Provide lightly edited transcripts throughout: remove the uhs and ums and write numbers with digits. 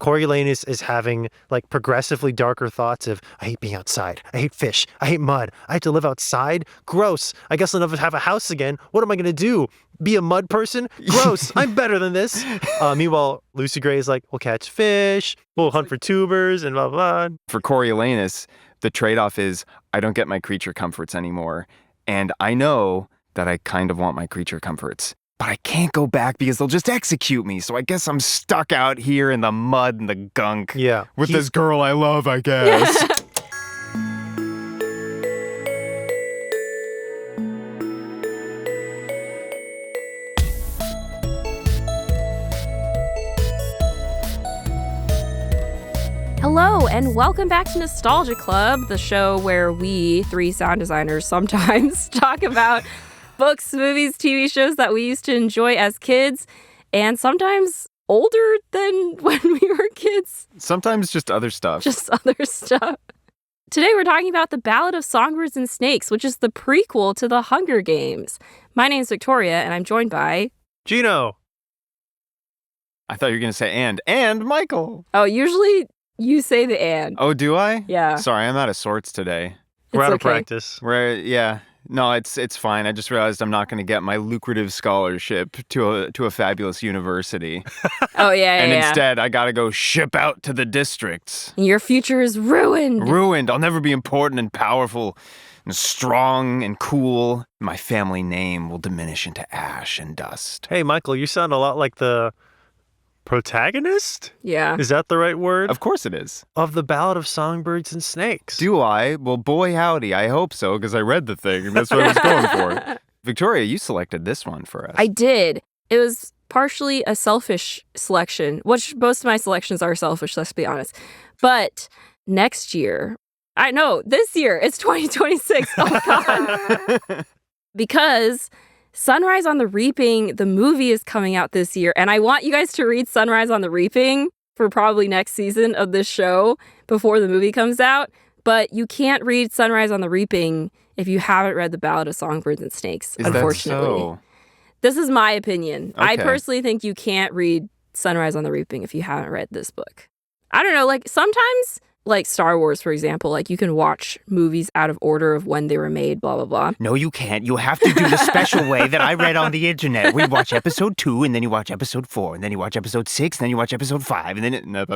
Coriolanus is having like progressively darker thoughts of, I hate being outside. I hate fish. I hate mud. I have to live outside. Gross. I guess I'll never have a house again. What am I going to do? Be a mud person? Gross. I'm better than this. Meanwhile, Lucy Gray is like, we'll catch fish. We'll hunt for tubers and blah, blah, blah. For Coriolanus, the trade-off is I don't get my creature comforts anymore. And I know that I kind of want my creature comforts. But I can't go back because they'll just execute me. So I guess I'm stuck out here in the mud and the gunk. Yeah. With this girl I love, I guess. Hello, and welcome back to Nostalgia Club, the show where we, three sound designers, sometimes talk about books, movies, TV shows that we used to enjoy as kids, and sometimes older than when we were kids. Sometimes just other stuff. Just other stuff. Today we're talking about the Ballad of Songbirds and Snakes, which is the prequel to the Hunger Games. My name's Victoria, and I'm joined by... Jino. I thought you were going to say and Michael. Oh, usually you say the and. Oh, do I? Yeah. Sorry, I'm out of sorts today. We're out of practice. Yeah. No, it's fine. I just realized I'm not going to get my lucrative scholarship to a fabulous university. Oh, yeah, And instead, I got to go ship out to the districts. Your future is ruined. Ruined. I'll never be important and powerful and strong and cool. My family name will diminish into ash and dust. Hey, Michael, you sound a lot like the protagonist? Yeah. Is that the right word? Of course it is. Of the Ballad of Songbirds and Snakes. Do I? Well, boy howdy, I hope so, because I read the thing, and that's what I was going for. Victoria, you selected this one for us. I did. It was partially a selfish selection, which most of my selections are selfish, let's be honest. But next year, this year, it's 2026. Oh, God. Because Sunrise on the Reaping, the movie is coming out this year, and I want you guys to read Sunrise on the Reaping for probably next season of this show before the movie comes out, but you can't read Sunrise on the Reaping if you haven't read The Ballad of Songbirds and Snakes, unfortunately. That so? This is my opinion. Okay. I personally think you can't read Sunrise on the Reaping if you haven't read this book. I don't know, like sometimes... Like Star Wars, for example, like you can watch movies out of order of when they were made, blah, blah, blah. No, you can't. You have to do the special way that I read on the internet. We watch episode 2, and then you watch episode 4, and then you watch episode 6, and then you watch episode 5, and then...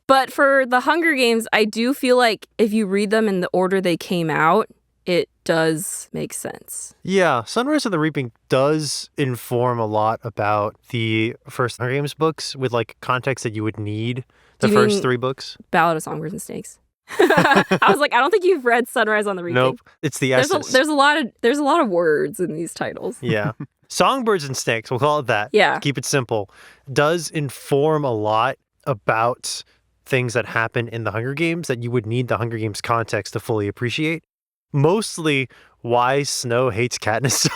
But for the Hunger Games, I do feel like if you read them in the order they came out, it does make sense. Yeah, Sunrise on the Reaping does inform a lot about the first Hunger Games books with like context that you would need the first 3 books. Ballad of Songbirds and Snakes. I was like, I don't think you've read Sunrise on the Reaping. Nope, it's the essence. There's a lot of words in these titles. Yeah. Songbirds and Snakes, we'll call it that. Yeah. Keep it simple. Does inform a lot about things that happen in the Hunger Games that you would need the Hunger Games context to fully appreciate. Mostly why Snow hates Katniss.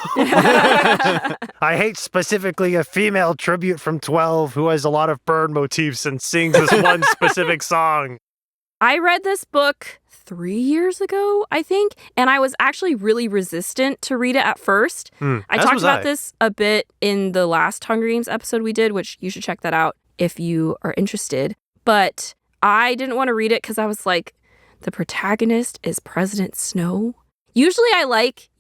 I hate specifically a female tribute from 12 who has a lot of bird motifs and sings this one specific song. I read this book 3 years ago, I think, and I was actually really resistant to read it at first. I talked about this a bit in the last Hunger Games episode we did, which you should check that out if you are interested. But I didn't want to read it because I was like, the protagonist is President Snow. Usually I like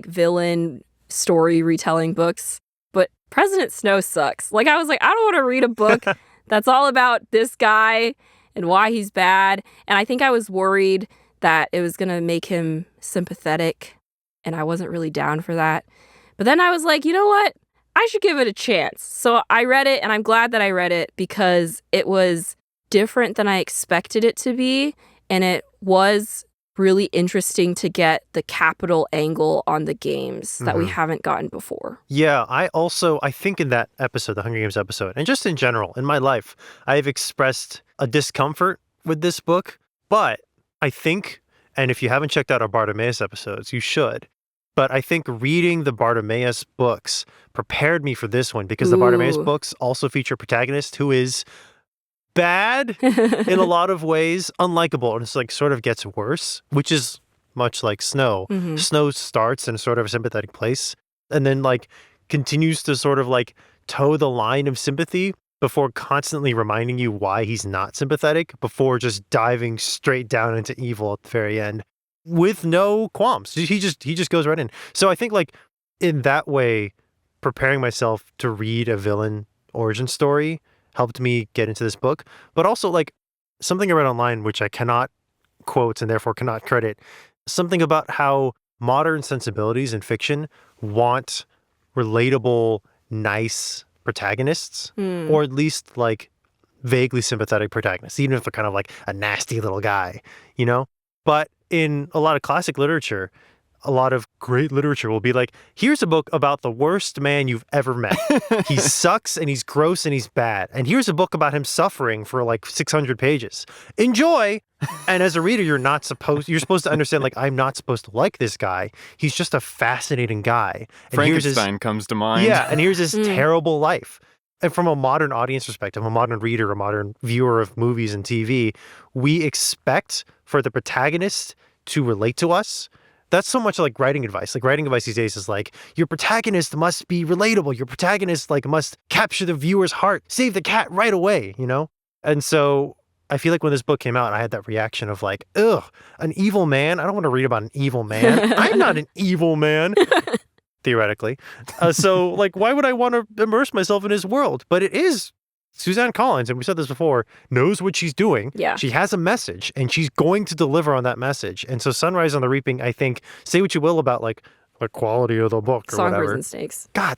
villain story retelling books, but President Snow sucks. Like, I was like, I don't want to read a book that's all about this guy and why he's bad. And I think I was worried that it was going to make him sympathetic, and I wasn't really down for that. But then I was like, you know what? I should give it a chance. So I read it, and I'm glad that I read it because it was different than I expected it to be, and it was really interesting to get the capital angle on the games that we haven't gotten before. Yeah, I think in that episode, the Hunger Games episode, and just in general, in my life, I've expressed a discomfort with this book, but I think, and if you haven't checked out our Bartimaeus episodes, you should, but I think reading the Bartimaeus books prepared me for this one because the Bartimaeus books also feature a protagonist who is bad in a lot of ways, unlikable, and it's like sort of gets worse, which is much like Snow. Snow starts in sort of a sympathetic place and then like continues to sort of like toe the line of sympathy before constantly reminding you why he's not sympathetic, before just diving straight down into evil at the very end with no qualms. He just goes right in. So I think like in that way, preparing myself to read a villain origin story helped me get into this book. But also like something I read online, which I cannot quote and therefore cannot credit, something about how modern sensibilities in fiction want relatable, nice protagonists, or at least like vaguely sympathetic protagonists, even if they're kind of like a nasty little guy, you know? But in a lot of classic literature, a lot of great literature will be like, here's a book about the worst man you've ever met. He sucks and he's gross and he's bad. And here's a book about him suffering for like 600 pages. Enjoy. And as a reader, you're supposed to understand, like, I'm not supposed to like this guy. He's just a fascinating guy. And Frankenstein comes to mind. Yeah, and here's his terrible life. And from a modern audience perspective, a modern reader, a modern viewer of movies and TV, we expect for the protagonist to relate to us. That's so much like writing advice. Like writing advice these days is like, your protagonist must be relatable. Your protagonist like must capture the viewer's heart. Save the cat right away, you know? And so I feel like when this book came out, I had that reaction of like, ugh, an evil man? I don't want to read about an evil man. I'm not an evil man. Theoretically. So like, why would I want to immerse myself in his world? But it is Suzanne Collins, and we said this before, knows what she's doing. Yeah. She has a message, and she's going to deliver on that message. And so Sunrise on the Reaping, I think, say what you will about like the quality of the book or Songbirds whatever. and Snakes. God,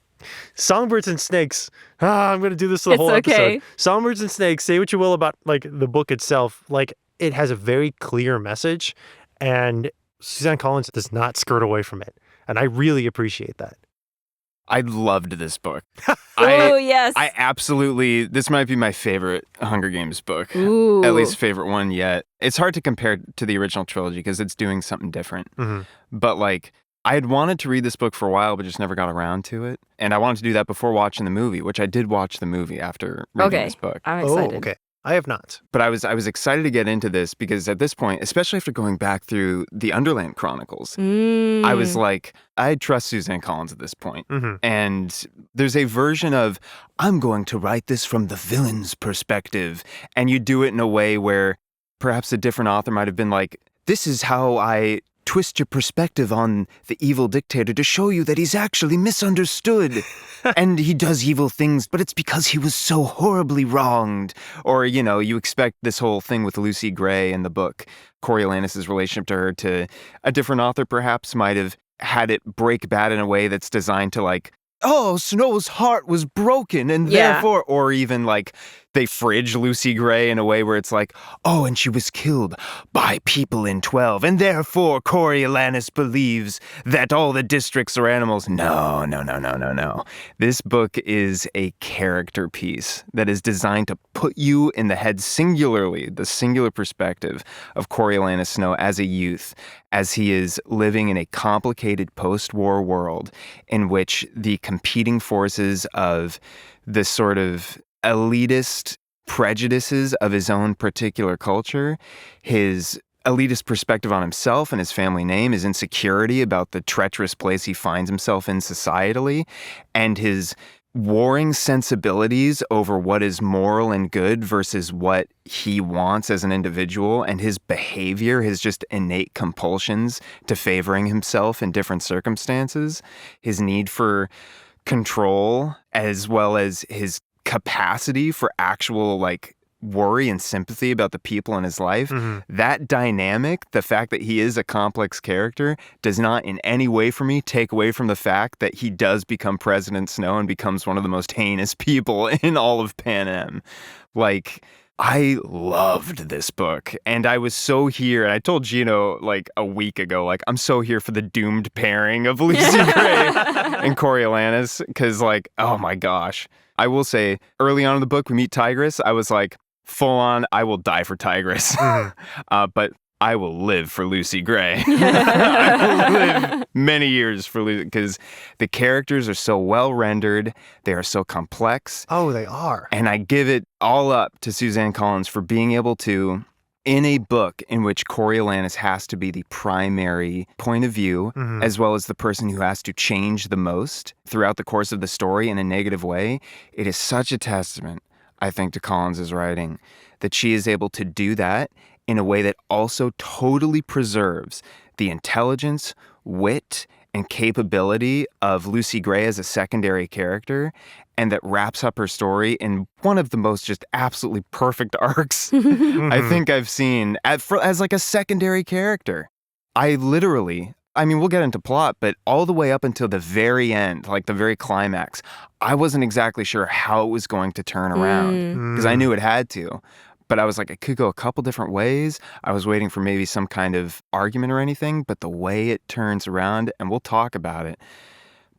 Songbirds and Snakes. I'm going to do this the whole episode. Songbirds and Snakes, say what you will about like the book itself. Like it has a very clear message, and Suzanne Collins does not skirt away from it. And I really appreciate that. I loved this book. Oh, yes. I absolutely, this might be my favorite Hunger Games book. Ooh. At least favorite one yet. It's hard to compare to the original trilogy because it's doing something different. But like, I had wanted to read this book for a while, but just never got around to it. And I wanted to do that before watching the movie, which I did watch the movie after reading this book. I'm excited. Oh, okay. I have not. But I was excited to get into this because at this point, especially after going back through the Underland Chronicles, I was like, I trust Suzanne Collins at this point. And there's a version of, I'm going to write this from the villain's perspective. And you do it in a way where perhaps a different author might have been like, this is how I twist your perspective on the evil dictator to show you that he's actually misunderstood. And he does evil things, but it's because he was so horribly wronged. Or, you know, you expect this whole thing with Lucy Gray in the book, Coriolanus' relationship to her, to a different author perhaps might have had it break bad in a way that's designed to like, oh, Snow's heart was broken and therefore, or even like they fridge Lucy Gray in a way where it's like, oh, and she was killed by people in 12 and therefore Coriolanus believes that all the districts are animals. No. This book is a character piece that is designed to put you in the head singularly, the singular perspective of Coriolanus Snow as a youth, as he is living in a complicated post-war world in which the competing forces of the sort of elitist prejudices of his own particular culture, his elitist perspective on himself and his family name, his insecurity about the treacherous place he finds himself in societally, and his warring sensibilities over what is moral and good versus what he wants as an individual, and his behavior, his just innate compulsions to favoring himself in different circumstances, his need for control, as well as his capacity for actual like worry and sympathy about the people in his life. That dynamic, the fact that he is a complex character, does not in any way for me take away from the fact that he does become President Snow and becomes one of the most heinous people in all of Panem. Like, I loved this book, and I was so here, and I told Jino like a week ago, like, I'm so here for the doomed pairing of Lucy Gray and Coriolanus, because like, oh my gosh. I will say, early on in the book, we meet Tigress. I was like, full on, I will die for Tigress. But I will live for Lucy Gray. I will live many years for Lucy, because the characters are so well rendered. They are so complex. Oh, they are. And I give it all up to Suzanne Collins for being able to, in a book in which Coriolanus has to be the primary point of view, as well as the person who has to change the most throughout the course of the story in a negative way, it is such a testament I think, to Collins' writing, that she is able to do that in a way that also totally preserves the intelligence, wit, and capability of Lucy Gray as a secondary character, and that wraps up her story in one of the most just absolutely perfect arcs I think I've seen as like a secondary character. We'll get into plot, but all the way up until the very end, like the very climax, I wasn't exactly sure how it was going to turn around because I knew it had to. But I was like, it could go a couple different ways. I was waiting for maybe some kind of argument or anything, but the way it turns around, and we'll talk about it,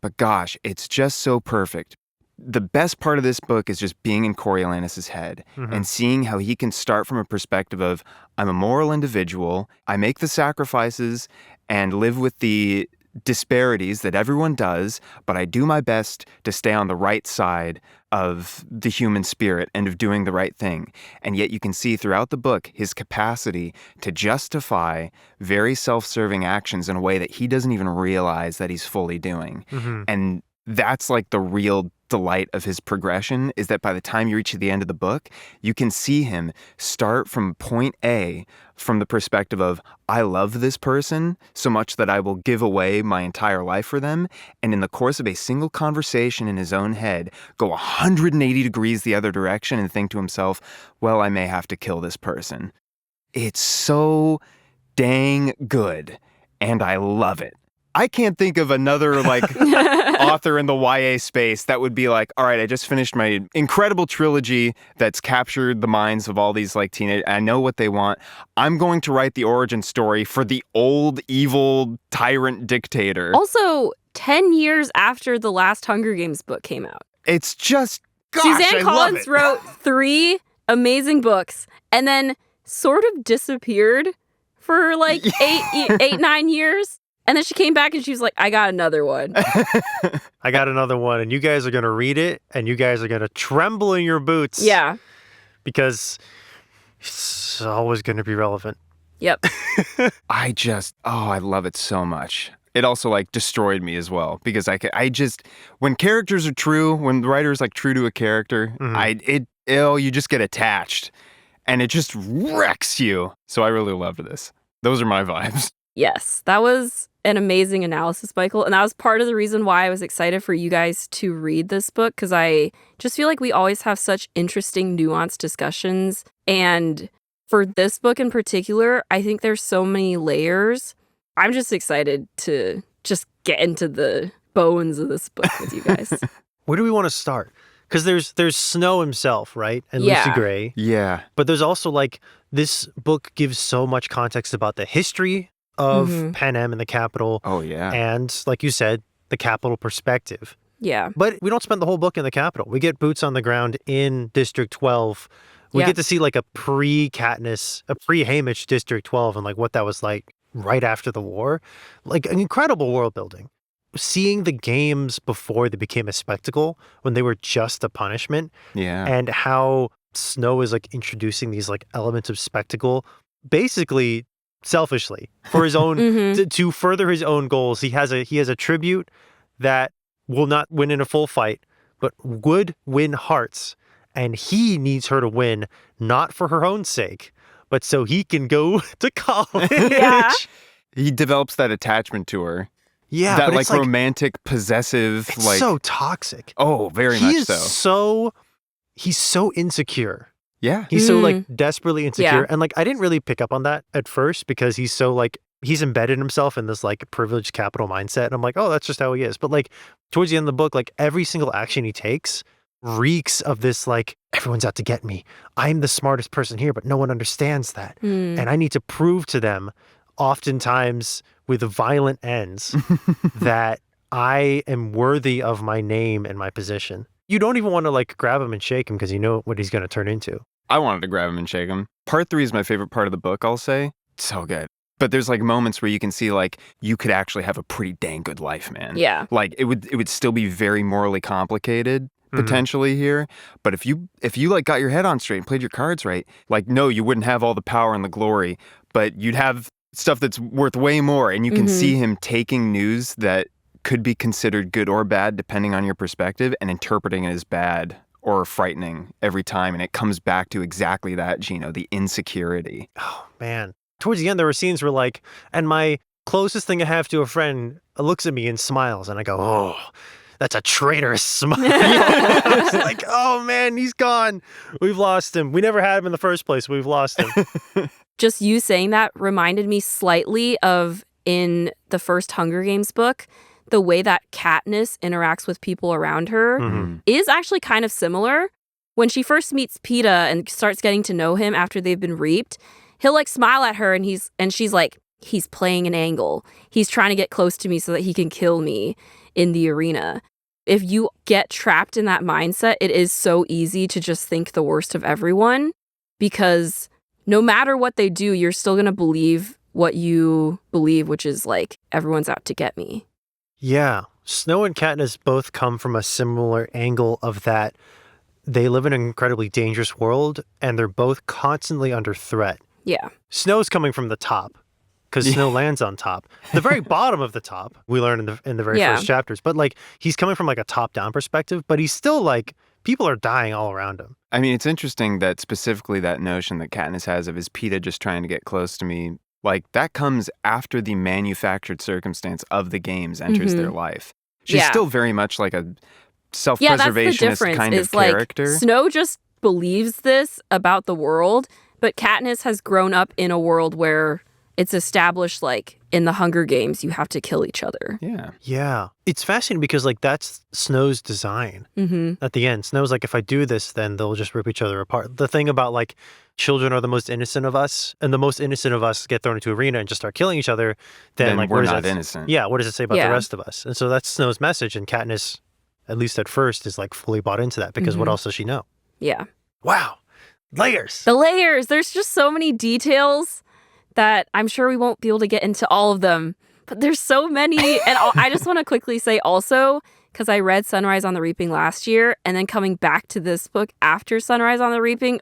but gosh, it's just so perfect. The best part of this book is just being in Coriolanus' head and seeing how he can start from a perspective of, I'm a moral individual, I make the sacrifices and live with the disparities that everyone does, but I do my best to stay on the right side of the human spirit and of doing the right thing. And yet you can see throughout the book his capacity to justify very self-serving actions in a way that he doesn't even realize that he's fully doing. And that's like the real delight of his progression, is that by the time you reach the end of the book, you can see him start from point A from the perspective of, I love this person so much that I will give away my entire life for them. And in the course of a single conversation in his own head, go 180 degrees the other direction and think to himself, well, I may have to kill this person. It's so dang good, and I love it. I can't think of another author in the YA space that would be like, all right, I just finished my incredible trilogy that's captured the minds of all these teenage. I know what they want. I'm going to write the origin story for the old evil tyrant dictator. Also, 10 years after the last Hunger Games book came out. It's just, gosh, Suzanne Collins wrote 3 amazing books and then sort of disappeared for 9 years. And then she came back and she was like, I got another one. I got another one. And you guys are going to read it and you guys are going to tremble in your boots. Yeah. Because it's always going to be relevant. Yep. I love it so much. It also destroyed me as well because when characters are true, when the writer is true to a character, you just get attached and it just wrecks you. So I really loved this. Those are my vibes. Yes, that was an amazing analysis, Michael. And that was part of the reason why I was excited for you guys to read this book, because I just feel like we always have such interesting, nuanced discussions. And for this book in particular, I think there's so many layers. I'm just excited to just get into the bones of this book with you guys. Where do we want to start? Because there's Snow himself, right? And Lucy Gray. Yeah. But there's also this book gives so much context about the history of Panem and the capital. Oh, yeah. And like you said, the capital perspective. Yeah. But we don't spend the whole book in the capital. We get boots on the ground in District 12. We get to see a pre-Katniss, a pre-Haymitch District 12 and what that was like right after the war. An incredible world building. Seeing the games before they became a spectacle, when they were just a punishment. Yeah. And how Snow is introducing these elements of spectacle, basically selfishly for his own to further his own goals. He has a tribute that will not win in a full fight, but would win hearts, and he needs her to win not for her own sake, but so he can go to college. Yeah. He develops that attachment to her. Yeah, that but it's romantic, possessive, it's so toxic. Oh, very much so. He's so insecure. Yeah. He's so desperately insecure. Yeah. And I didn't really pick up on that at first because he's so he's embedded himself in this privileged capital mindset. And I'm like, oh, that's just how he is. But towards the end of the book, every single action he takes reeks of this everyone's out to get me. I'm the smartest person here, but no one understands that. And I need to prove to them, oftentimes with violent ends, that I am worthy of my name and my position. You don't even want to grab him and shake him because you know what he's going to turn into. I wanted to grab him and shake him. Part 3 is my favorite part of the book, I'll say. So good. But there's moments where you can see you could actually have a pretty dang good life, man. Yeah. It would still be very morally complicated potentially here. But if you got your head on straight and played your cards right, no, you wouldn't have all the power and the glory, but you'd have stuff that's worth way more. And you can see him taking news that could be considered good or bad depending on your perspective and interpreting it as bad or frightening every time. And it comes back to exactly that, Jino, the insecurity. Oh, man. Towards the end, there were scenes where like, and my closest thing I have to a friend looks at me and smiles, and I go, oh, that's a traitorous smile. It's like, oh man, he's gone. We've lost him. We never had him in the first place. We've lost him. Just you saying that reminded me slightly of in the first Hunger Games book, the way that Katniss interacts with people around her is actually kind of similar. When she first meets Peeta and starts getting to know him after they've been reaped, he'll like smile at her and she's like, he's playing an angle. He's trying to get close to me so that he can kill me in the arena. If you get trapped in that mindset, it is so easy to just think the worst of everyone, because no matter what they do, you're still going to believe what you believe, which is like, everyone's out to get me. Yeah. Snow and Katniss both come from a similar angle of that they live in an incredibly dangerous world and they're both constantly under threat. Yeah. Snow's coming from the top because Snow lands on top. The very bottom of the top, we learn in the very first chapters. But like, he's coming from like a top-down perspective, but he's still like, people are dying all around him. I mean, it's interesting that specifically that notion that Katniss has of, is Peeta just trying to get close to me? Like, that comes after the manufactured circumstance of the games enters their life. She's still very much like a self-preservationist kind of character. Like, Snow just believes this about the world, but Katniss has grown up in a world where it's established, like, in the Hunger Games, you have to kill each other. Yeah. Yeah. It's fascinating because, like, that's Snow's design. At the end, Snow's like, if I do this, then they'll just rip each other apart. The thing about, like, children are the most innocent of us, and the most innocent of us get thrown into arena and just start killing each other, then like, we're not innocent. Yeah, what does it say about the rest of us? And so that's Snow's message, and Katniss, at least at first, is, like, fully bought into that, because what else does she know? Yeah. Wow. Layers. The layers. There's just so many details that I'm sure we won't be able to get into all of them, but there's so many. And I just want to quickly say also, because I read Sunrise on the Reaping last year, and then coming back to this book after Sunrise on the Reaping,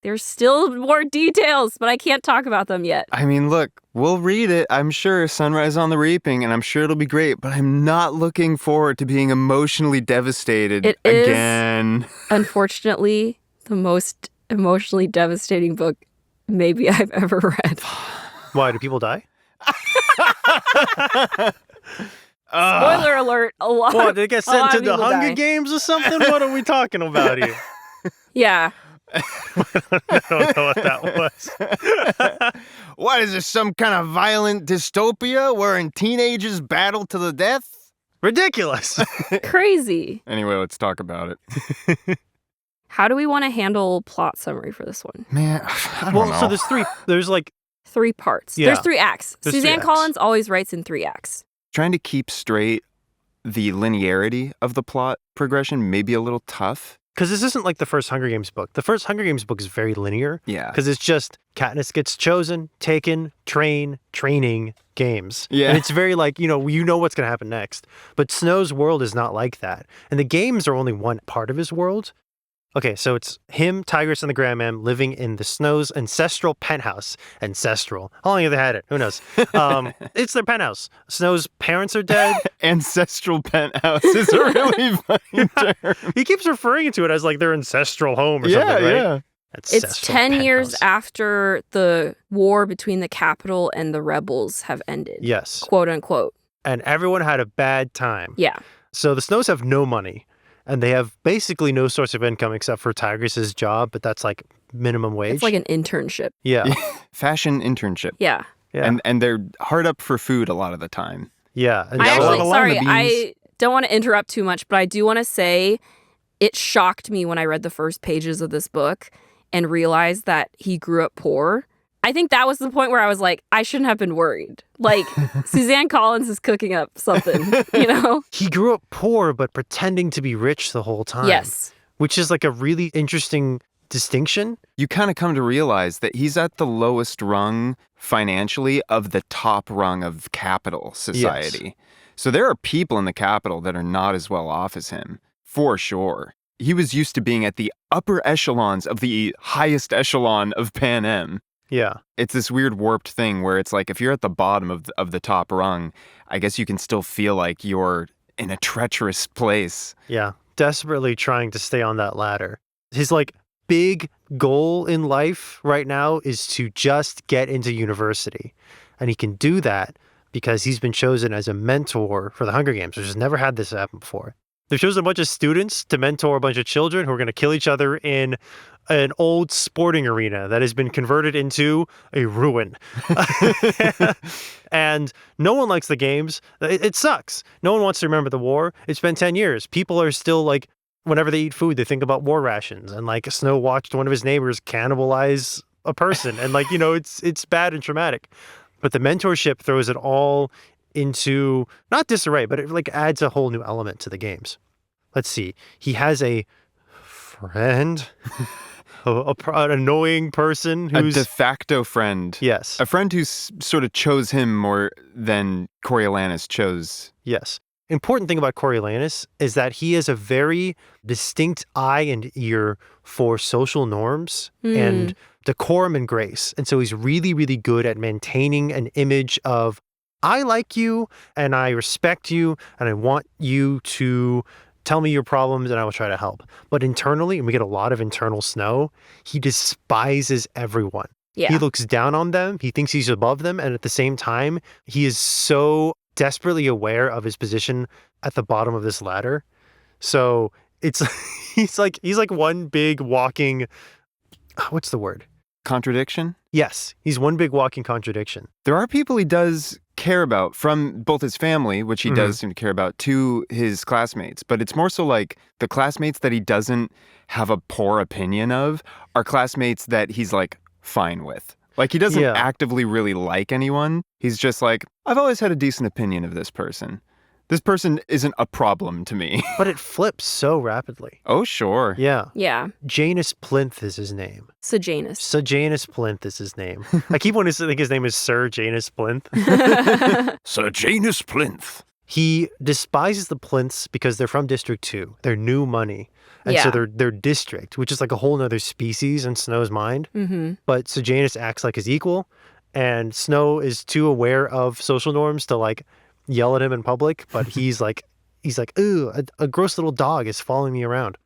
there's still more details, but I can't talk about them yet. I mean, look, we'll read it, I'm sure, Sunrise on the Reaping, and I'm sure it'll be great, but I'm not looking forward to being emotionally devastated again. Is, unfortunately, the most emotionally devastating book maybe I've ever read. Why, do people die? Spoiler alert, a lot. What, did they get sent to the Hunger Games or something? What are we talking about here? Yeah. I don't know what that was. What is this, some kind of violent dystopia wherein teenagers battle to the death? Ridiculous. Crazy. Anyway, let's talk about it. How do we want to handle plot summary for this one? Man, I don't know. So there's like 3 parts. Yeah. There's 3 acts. There's Suzanne 3 acts. Collins always writes in 3 acts. Trying to keep straight the linearity of the plot progression may be a little tough. Because this isn't like the first Hunger Games book. The first Hunger Games book is very linear. Yeah. Because it's just Katniss gets chosen, taken, training, games. Yeah. And it's very like, you know what's going to happen next. But Snow's world is not like that. And the games are only one part of his world. Okay, so it's him, Tigress, and the Grandman living in the Snow's ancestral penthouse. Ancestral. How long have they had it? Who knows? It's their penthouse. Snow's parents are dead. Ancestral penthouse is a really funny term. He keeps referring to it as like their ancestral home or something, right? Yeah. It's 10 years after the war between the Capitol and the rebels have ended. Yes. Quote unquote. And everyone had a bad time. Yeah. So the Snows have no money. And they have basically no source of income except for Tigress's job, but that's like minimum wage. It's like an internship. Yeah. Fashion internship. Yeah. And they're hard up for food a lot of the time. Yeah. And I don't want to interrupt too much, but I do want to say it shocked me when I read the first pages of this book and realized that he grew up poor. I think that was the point where I was like, I shouldn't have been worried. Like, Suzanne Collins is cooking up something, you know? He grew up poor, but pretending to be rich the whole time. Yes. Which is like a really interesting distinction. You kind of come to realize that he's at the lowest rung financially of the top rung of capital society. Yes. So there are people in the capital that are not as well off as him, for sure. He was used to being at the upper echelons of the highest echelon of Panem. Yeah. It's this weird warped thing where it's like if you're at the bottom of the top rung, I guess you can still feel like you're in a treacherous place. Yeah. desperately trying to stay on that ladder. His like big goal in life right now is to just get into university. And he can do that because he's been chosen as a mentor for the Hunger Games, which has never had this happen before. They've chosen a bunch of students to mentor a bunch of children who are going to kill each other in an old sporting arena that has been converted into a ruin. And no one likes the games. It sucks. No one wants to remember the war. It's been 10 years. People are still like, whenever they eat food, they think about war rations. And like Snow watched one of his neighbors cannibalize a person. And like, it's bad and traumatic. But the mentorship throws it all into, not disarray, but it like adds a whole new element to the games. Let's see. He has a friend, an annoying person who's... A de facto friend. Yes. A friend who sort of chose him more than Coriolanus chose. Yes. Important thing about Coriolanus is that he has a very distinct eye and ear for social norms and decorum and grace. And so he's really, really good at maintaining an image of, I like you and I respect you and I want you to tell me your problems and I will try to help. But internally, and we get a lot of internal Snow, he despises everyone. Yeah. He looks down on them. He thinks he's above them. And at the same time, he is so desperately aware of his position at the bottom of this ladder. So it's he's like one big walking, what's the word? Contradiction? Yes, he's one big walking contradiction. There are people he does care about, from both his family, which he does seem to care about, to his classmates. But it's more so like the classmates that he doesn't have a poor opinion of are classmates that he's like fine with. Like he doesn't actively really like anyone. He's just like, I've always had a decent opinion of this person. This person isn't a problem to me. But it flips so rapidly. Oh, sure. Yeah. Yeah. Janus Plinth is his name. Sejanus. Sejanus Plinth is his name. I keep wanting to think his name is Sir Janus Plinth. Sejanus Plinth. He despises the Plinths because they're from District 2. They're new money. And so they're district, which is like a whole nother species in Snow's mind. But Sejanus acts like his equal, and Snow is too aware of social norms to like yell at him in public, but he's like, ooh, a gross little dog is following me around.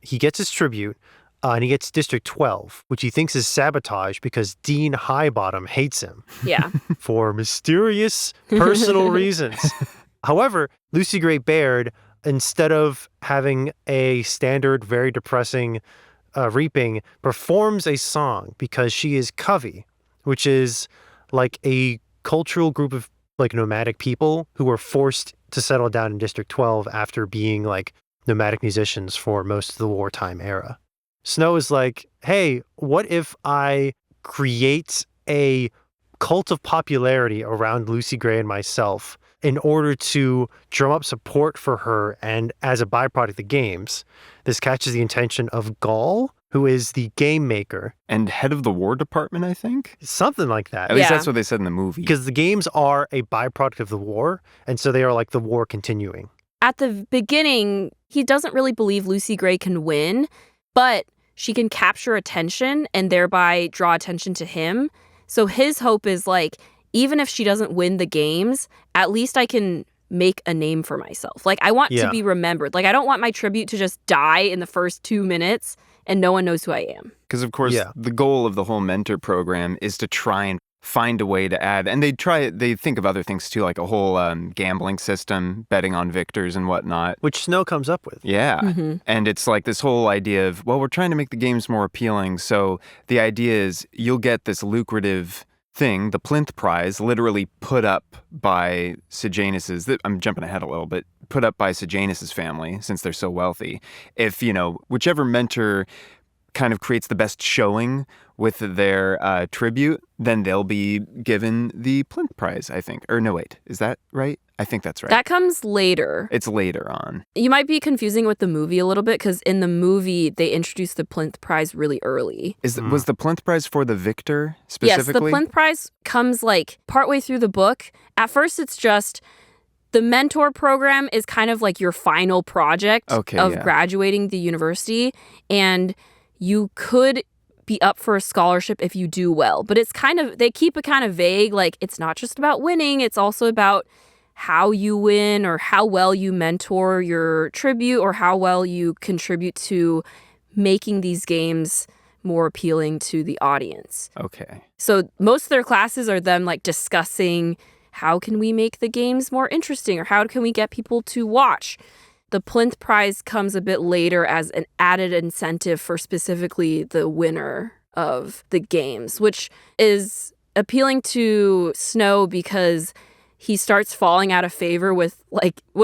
He gets his tribute, and he gets District 12, which he thinks is sabotage because Dean Highbottom hates him. Yeah. For mysterious personal reasons. However, Lucy Gray Baird, instead of having a standard, very depressing reaping, performs a song because she is Covey, which is like a cultural group of like nomadic people who were forced to settle down in District 12 after being like nomadic musicians for most of the wartime era. Snow is like, hey, what if I create a cult of popularity around Lucy Gray and myself in order to drum up support for her, and as a byproduct of the games, this catches the attention of Gaul, who is the game maker. And head of the War Department, I think? Something like that. At least that's what they said in the movie. Because the games are a byproduct of the war, and so they are like the war continuing. At the beginning, he doesn't really believe Lucy Gray can win, but she can capture attention and thereby draw attention to him. So his hope is like, even if she doesn't win the games, at least I can make a name for myself. Like, I want to be remembered. Like, I don't want my tribute to just die in the first 2 minutes and no one knows who I am. Because, of course, the goal of the whole mentor program is to try and find a way to add, and they think of other things too, like a whole gambling system, betting on victors and whatnot. Which Snow comes up with. Yeah. And it's like this whole idea of, well, we're trying to make the games more appealing. So the idea is you'll get this lucrative thing, the Plinth Prize, literally put up by Sejanus's, I'm jumping ahead a little bit, put up by Sejanus's family, since they're so wealthy. If, whichever mentor kind of creates the best showing with their tribute, then they'll be given the Plinth Prize, I think. Or no, wait, is that right? I think that's right. That comes later. It's later on. You might be confusing with the movie a little bit, because in the movie, they introduced the Plinth Prize really early. Was the Plinth Prize for the victor specifically? Yes, the Plinth Prize comes like partway through the book. At first, it's just the mentor program is kind of like your final project of graduating the university, and you could be up for a scholarship if you do well. But it's kind of, they keep it kind of vague, like it's not just about winning, it's also about how you win or how well you mentor your tribute or how well you contribute to making these games more appealing to the audience. Okay. So most of their classes are them like discussing how can we make the games more interesting or how can we get people to watch. The plinth prize comes a bit later as an added incentive for specifically the winner of the games, which is appealing to Snow because he starts falling out of favor with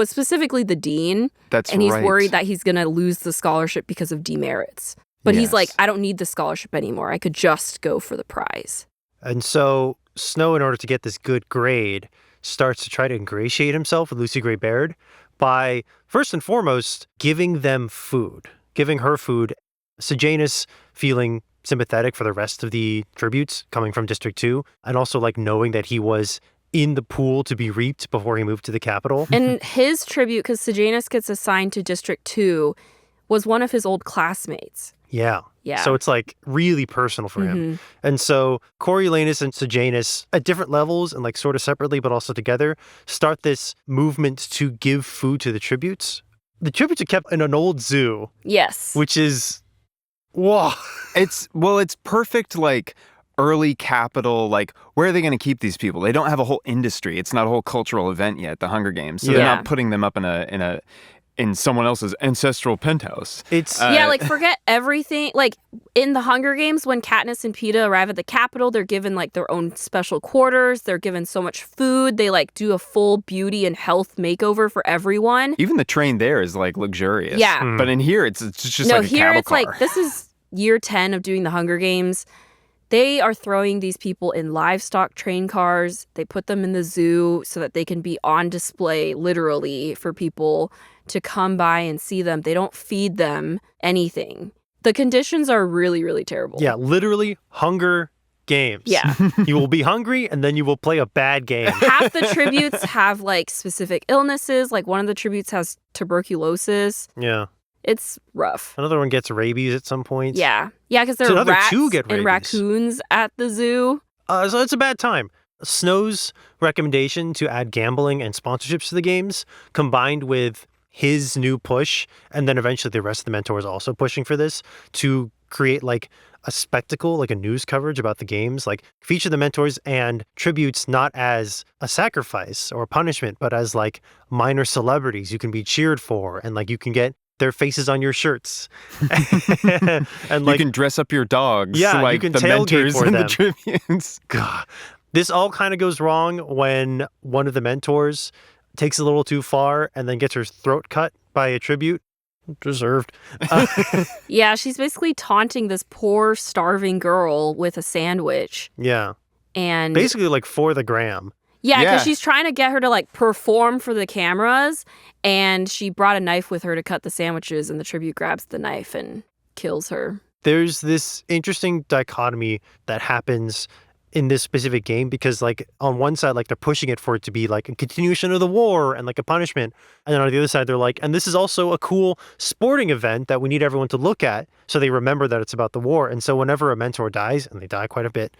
specifically the dean. That's and he's right. worried that he's going to lose the scholarship because of demerits. But he's like, Yes. I don't need the scholarship anymore. I could just go for the prize. And so Snow, in order to get this good grade, starts to try to ingratiate himself with Lucy Gray Baird by, first and foremost, giving them food, giving her food. Sejanus feeling sympathetic for the rest of the tributes coming from District 2, and also like knowing that he was in the pool to be reaped before he moved to the capital. And his tribute, because Sejanus gets assigned to District 2, was one of his old classmates. Yeah. Yeah. So it's like really personal for him. And so Coriolanus and Sejanus at different levels and like sort of separately, but also together, start this movement to give food to the tributes. The tributes are kept in an old zoo. Yes. Which is, whoa. It's perfect, like, early capital, like, where are they going to keep these people? They don't have a whole industry. It's not a whole cultural event yet, the Hunger Games. So they're not putting them up in someone else's ancestral penthouse. It's forget everything. Like in the Hunger Games, when Katniss and Peeta arrive at the Capitol, they're given like their own special quarters. They're given so much food. They like do a full beauty and health makeover for everyone. Even the train there is like luxurious. Yeah. But in here, it's just no, like a here cattle it's car. like this is year 10 of doing the Hunger Games. They are throwing these people in livestock train cars. They put them in the zoo so that they can be on display, literally, for people to come by and see them. They don't feed them anything. The conditions are really, really terrible. Yeah, literally Hunger Games. Yeah. You will be hungry and then you will play a bad game. Half the tributes have like specific illnesses. Like one of the tributes has tuberculosis. Yeah. It's rough. Another one gets rabies at some point. Yeah. Yeah, because there So are another rats two get and rabies. raccoons at the zoo. So it's a bad time. Snow's recommendation to add gambling and sponsorships to the games, combined with his new push, and then eventually the rest of the mentors also pushing for this, to create like a spectacle, like a news coverage about the games, like feature the mentors and tributes not as a sacrifice or a punishment, but as like minor celebrities you can be cheered for, and like you can get their faces on your shirts. And like, you can dress up your dogs. Yeah, you like can the tailgate mentors for and them. the tribunes. God, this all kind of goes wrong when one of the mentors takes a little too far and then gets her throat cut by a tribute. Deserved. Yeah, she's basically taunting this poor, starving girl with a sandwich. Yeah. And Basically like for the gram. yeah, because Yeah. she's trying to get her to like perform for the cameras. And she brought a knife with her to cut the sandwiches, and the tribute grabs the knife and kills her. There's this interesting dichotomy that happens in this specific game because like on one side, like they're pushing it for it to be like a continuation of the war and like a punishment. And then on the other side, they're like, and this is also a cool sporting event that we need everyone to look at so they remember that it's about the war. And so whenever a mentor dies, and they die quite a bit,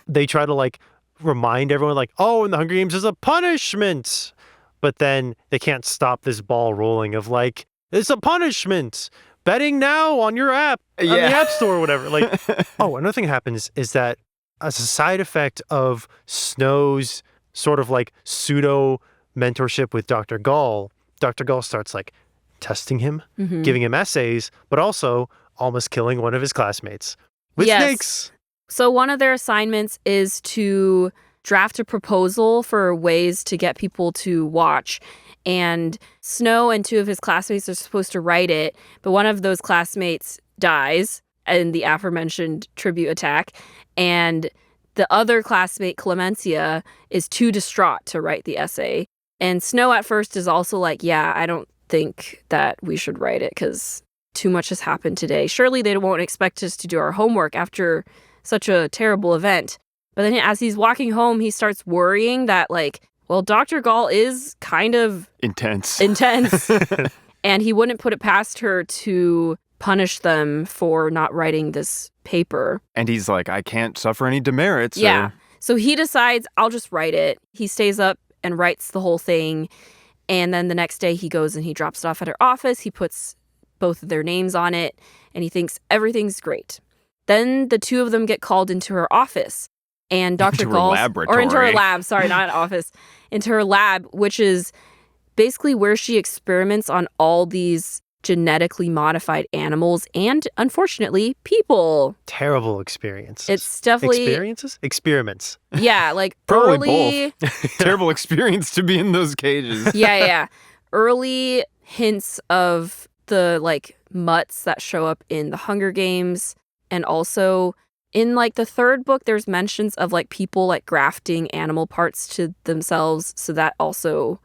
they try to like remind everyone like, oh, in the Hunger Games is a punishment. But then they can't stop this ball rolling of like, it's a punishment. Betting now on your app, on the app store or whatever. Like, oh, another thing happens is that as a side effect of Snow's sort of like pseudo mentorship with Dr. Gaul starts like testing him, giving him essays, but also almost killing one of his classmates with snakes. So one of their assignments is to draft a proposal for ways to get people to watch. And Snow and two of his classmates are supposed to write it, but one of those classmates dies in the aforementioned tribute attack. And the other classmate, Clemencia, is too distraught to write the essay. And Snow at first is also like, yeah, I don't think that we should write it because too much has happened today. Surely they won't expect us to do our homework after such a terrible event. But then as he's walking home, he starts worrying that like, well, Dr. Gaul is kind of Intense. And he wouldn't put it past her to punish them for not writing this paper. And he's like, I can't suffer any demerits. Yeah. So he decides, I'll just write it. He stays up and writes the whole thing. And then the next day he goes and he drops it off at her office. He puts both of their names on it and he thinks everything's great. Then the two of them get called into her office. And Dr. Gaul, or into her lab, sorry, not office, into her lab, which is basically where she experiments on all these genetically modified animals and, unfortunately, people. Terrible experiences. It's definitely... Experiences? Experiments. Yeah, like Probably both. Terrible experience to be in those cages. Yeah. Early hints of the, like, mutts that show up in the Hunger Games, and also... in, like, the third book, there's mentions of, like, people, like, grafting animal parts to themselves. So that also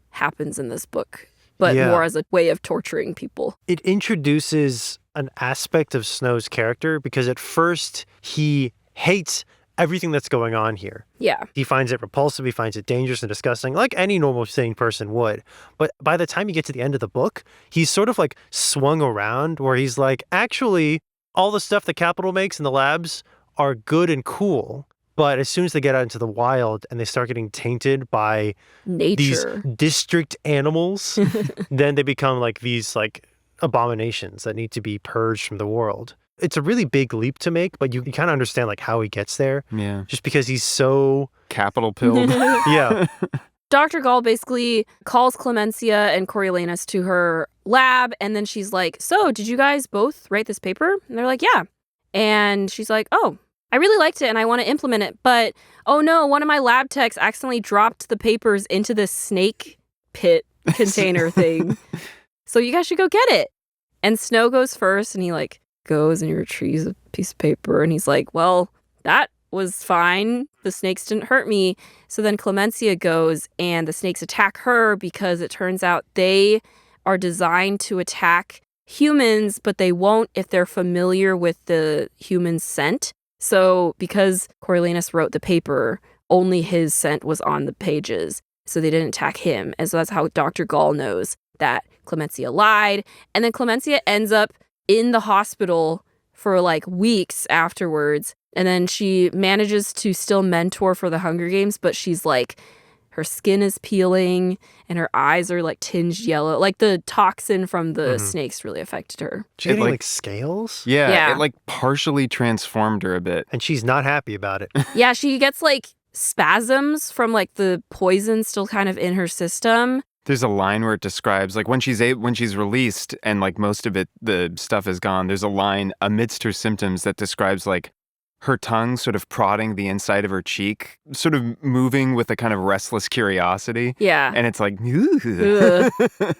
happens in this book, but more as a way of torturing people. It introduces an aspect of Snow's character because at first he hates everything that's going on here. Yeah. He finds it repulsive. He finds it dangerous and disgusting, like any normal sane person would. But by the time you get to the end of the book, he's sort of, like, swung around where he's like, actually... all the stuff the Capitol makes in the labs are good and cool, but as soon as they get out into the wild and they start getting tainted by nature, these district animals, then they become like these like abominations that need to be purged from the world. It's a really big leap to make, but you kind of understand like how he gets there. Yeah. Just because he's so... capital pilled. Yeah. Dr. Gaul basically calls Clemencia and Coriolanus to her lab, and then she's like, so, did you guys both write this paper? And they're like, yeah. And she's like, oh, I really liked it and I want to implement it, but oh no, one of my lab techs accidentally dropped the papers into this snake pit container thing. So you guys should go get it. And Snow goes first, and he like goes and he retrieves a piece of paper, and he's like, well, that was fine. The snakes didn't hurt me. So then Clemencia goes and the snakes attack her because it turns out they are designed to attack humans, but they won't if they're familiar with the human scent. So because Coriolanus wrote the paper, only his scent was on the pages. So they didn't attack him. And so that's how Dr. Gaul knows that Clemencia lied. And then Clemencia ends up in the hospital for like weeks afterwards. And then she manages to still mentor for the Hunger Games, but she's like, her skin is peeling and her eyes are like tinged yellow. Like the toxin from the snakes really affected her. She's getting like scales? Yeah, it like partially transformed her a bit. And she's not happy about it. Yeah, she gets like spasms from like the poison still kind of in her system. There's a line where it describes like when she's released and like most of it, the stuff is gone. There's a line amidst her symptoms that describes like her tongue sort of prodding the inside of her cheek, sort of moving with a kind of restless curiosity. Yeah. And it's like,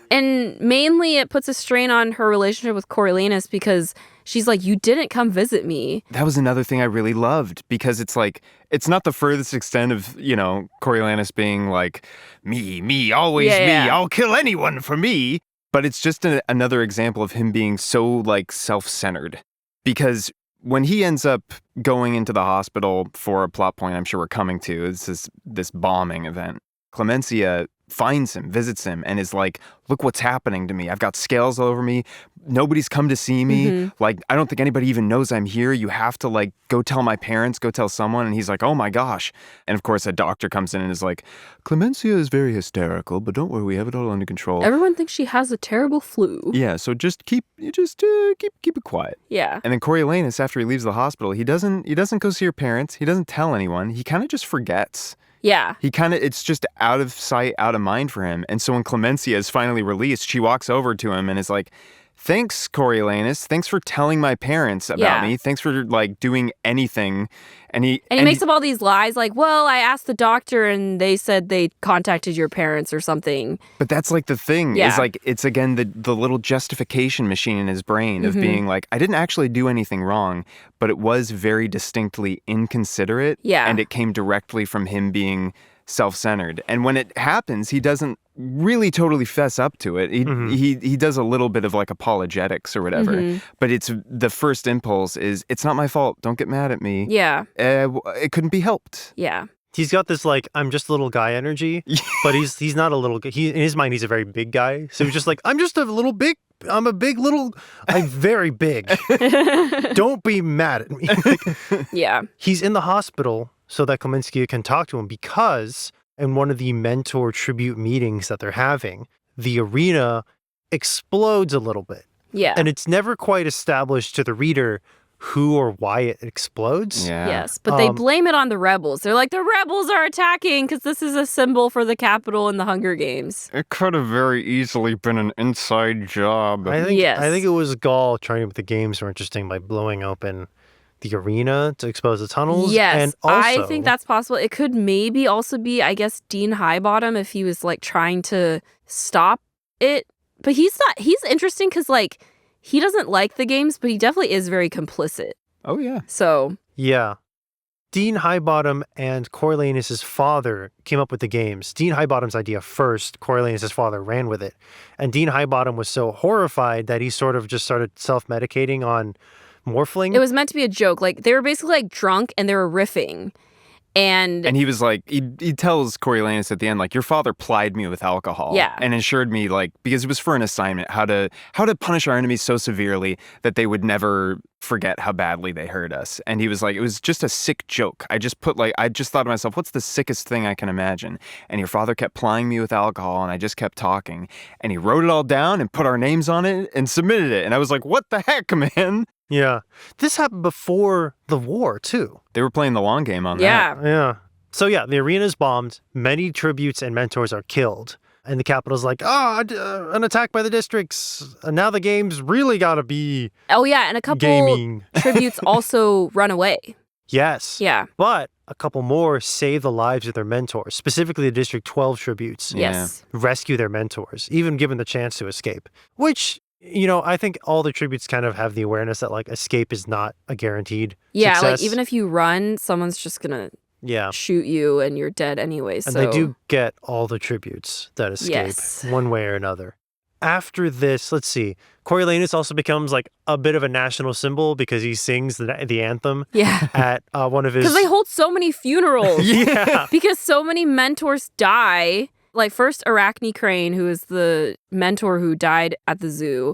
And mainly it puts a strain on her relationship with Coriolanus because she's like, you didn't come visit me. That was another thing I really loved because it's like, it's not the furthest extent of, you know, Coriolanus being like, me, always me, I'll kill anyone for me. But it's just another example of him being so like self-centered because when he ends up going into the hospital for a plot point I'm sure we're coming to, it's this bombing event, Clemencia finds him, visits him, and is like, look what's happening to me. I've got scales all over me. Nobody's come to see me. Like, I don't think anybody even knows I'm here. You have to, like, go tell my parents, go tell someone. And he's like, oh my gosh. And of course, a doctor comes in and is like, Clemencia is very hysterical, but don't worry, we have it all under control. Everyone thinks she has a terrible flu. Yeah, so just keep it quiet. Yeah. And then Coriolanus, after he leaves the hospital, he doesn't go see her parents. He doesn't tell anyone. He kind of just forgets. Yeah. It's just out of sight, out of mind for him. And so when Clemencia is finally released, she walks over to him and is like, thanks, Coriolanus. Thanks for telling my parents about me. Thanks for, like, doing anything. And he makes up all these lies like, well, I asked the doctor and they said they contacted your parents or something. But that's like the thing is like, it's again the little justification machine in his brain of being like, I didn't actually do anything wrong, but it was very distinctly inconsiderate. Yeah. And it came directly from him being self-centered. And when it happens, he doesn't really totally fess up to it. He does a little bit of like apologetics or whatever. But it's the first impulse is, it's not my fault. Don't get mad at me. Yeah. It couldn't be helped. Yeah. He's got this like, I'm just a little guy energy, but he's not a little guy. In his mind, he's a very big guy. So he's just like, I'm very big. Don't be mad at me. Yeah. He's in the hospital so that Clemencia can talk to him because, in one of the mentor tribute meetings that they're having, the arena explodes a little bit. Yeah. And it's never quite established to the reader who or why it explodes. Yeah. Yes, but they blame it on the rebels. They're like, the rebels are attacking because this is a symbol for the Capitol in the Hunger Games. It could have very easily been an inside job. I think it was Gaul trying to make the games more interesting by blowing open the arena to expose the tunnels. Yes, and also, I think that's possible. It could maybe also be, I guess, Dean Highbottom if he was like trying to stop it. But he's interesting because like he doesn't like the games, but he definitely is very complicit. Oh, yeah. So. Yeah. Dean Highbottom and Coriolanus' father came up with the games. Dean Highbottom's idea first, Coriolanus' father ran with it. And Dean Highbottom was so horrified that he sort of just started self-medicating on morphling. It was meant to be a joke. Like, they were basically like drunk and they were riffing. And he was like, he tells Coriolanus at the end, like, your father plied me with alcohol. Yeah. And assured me, like, because it was for an assignment, how to punish our enemies so severely that they would never forget how badly they hurt us. And he was like, it was just a sick joke. I just thought to myself, what's the sickest thing I can imagine? And your father kept plying me with alcohol and I just kept talking. And he wrote it all down and put our names on it and submitted it. And I was like, what the heck, man? Yeah. This happened before the war, too. They were playing the long game on that. Yeah. So, yeah, the arena's bombed. Many tributes and mentors are killed. And the Capitol's like, an attack by the districts. And now the game's really got to be oh, yeah, and a couple gaming. Tributes also run away. Yes. Yeah. But a couple more save the lives of their mentors, specifically the District 12 tributes. Yes. Rescue their mentors, even given the chance to escape. Which, you know, I think all the tributes kind of have the awareness that, like, escape is not a guaranteed success. Like, even if you run, someone's just going to shoot you and you're dead anyway. And they do get all the tributes that escape one way or another. After this, let's see, Coriolanus also becomes like a bit of a national symbol because he sings the anthem at one of his... Because they hold so many funerals. Yeah. Because so many mentors die. Like first Arachne Crane, who is the mentor who died at the zoo.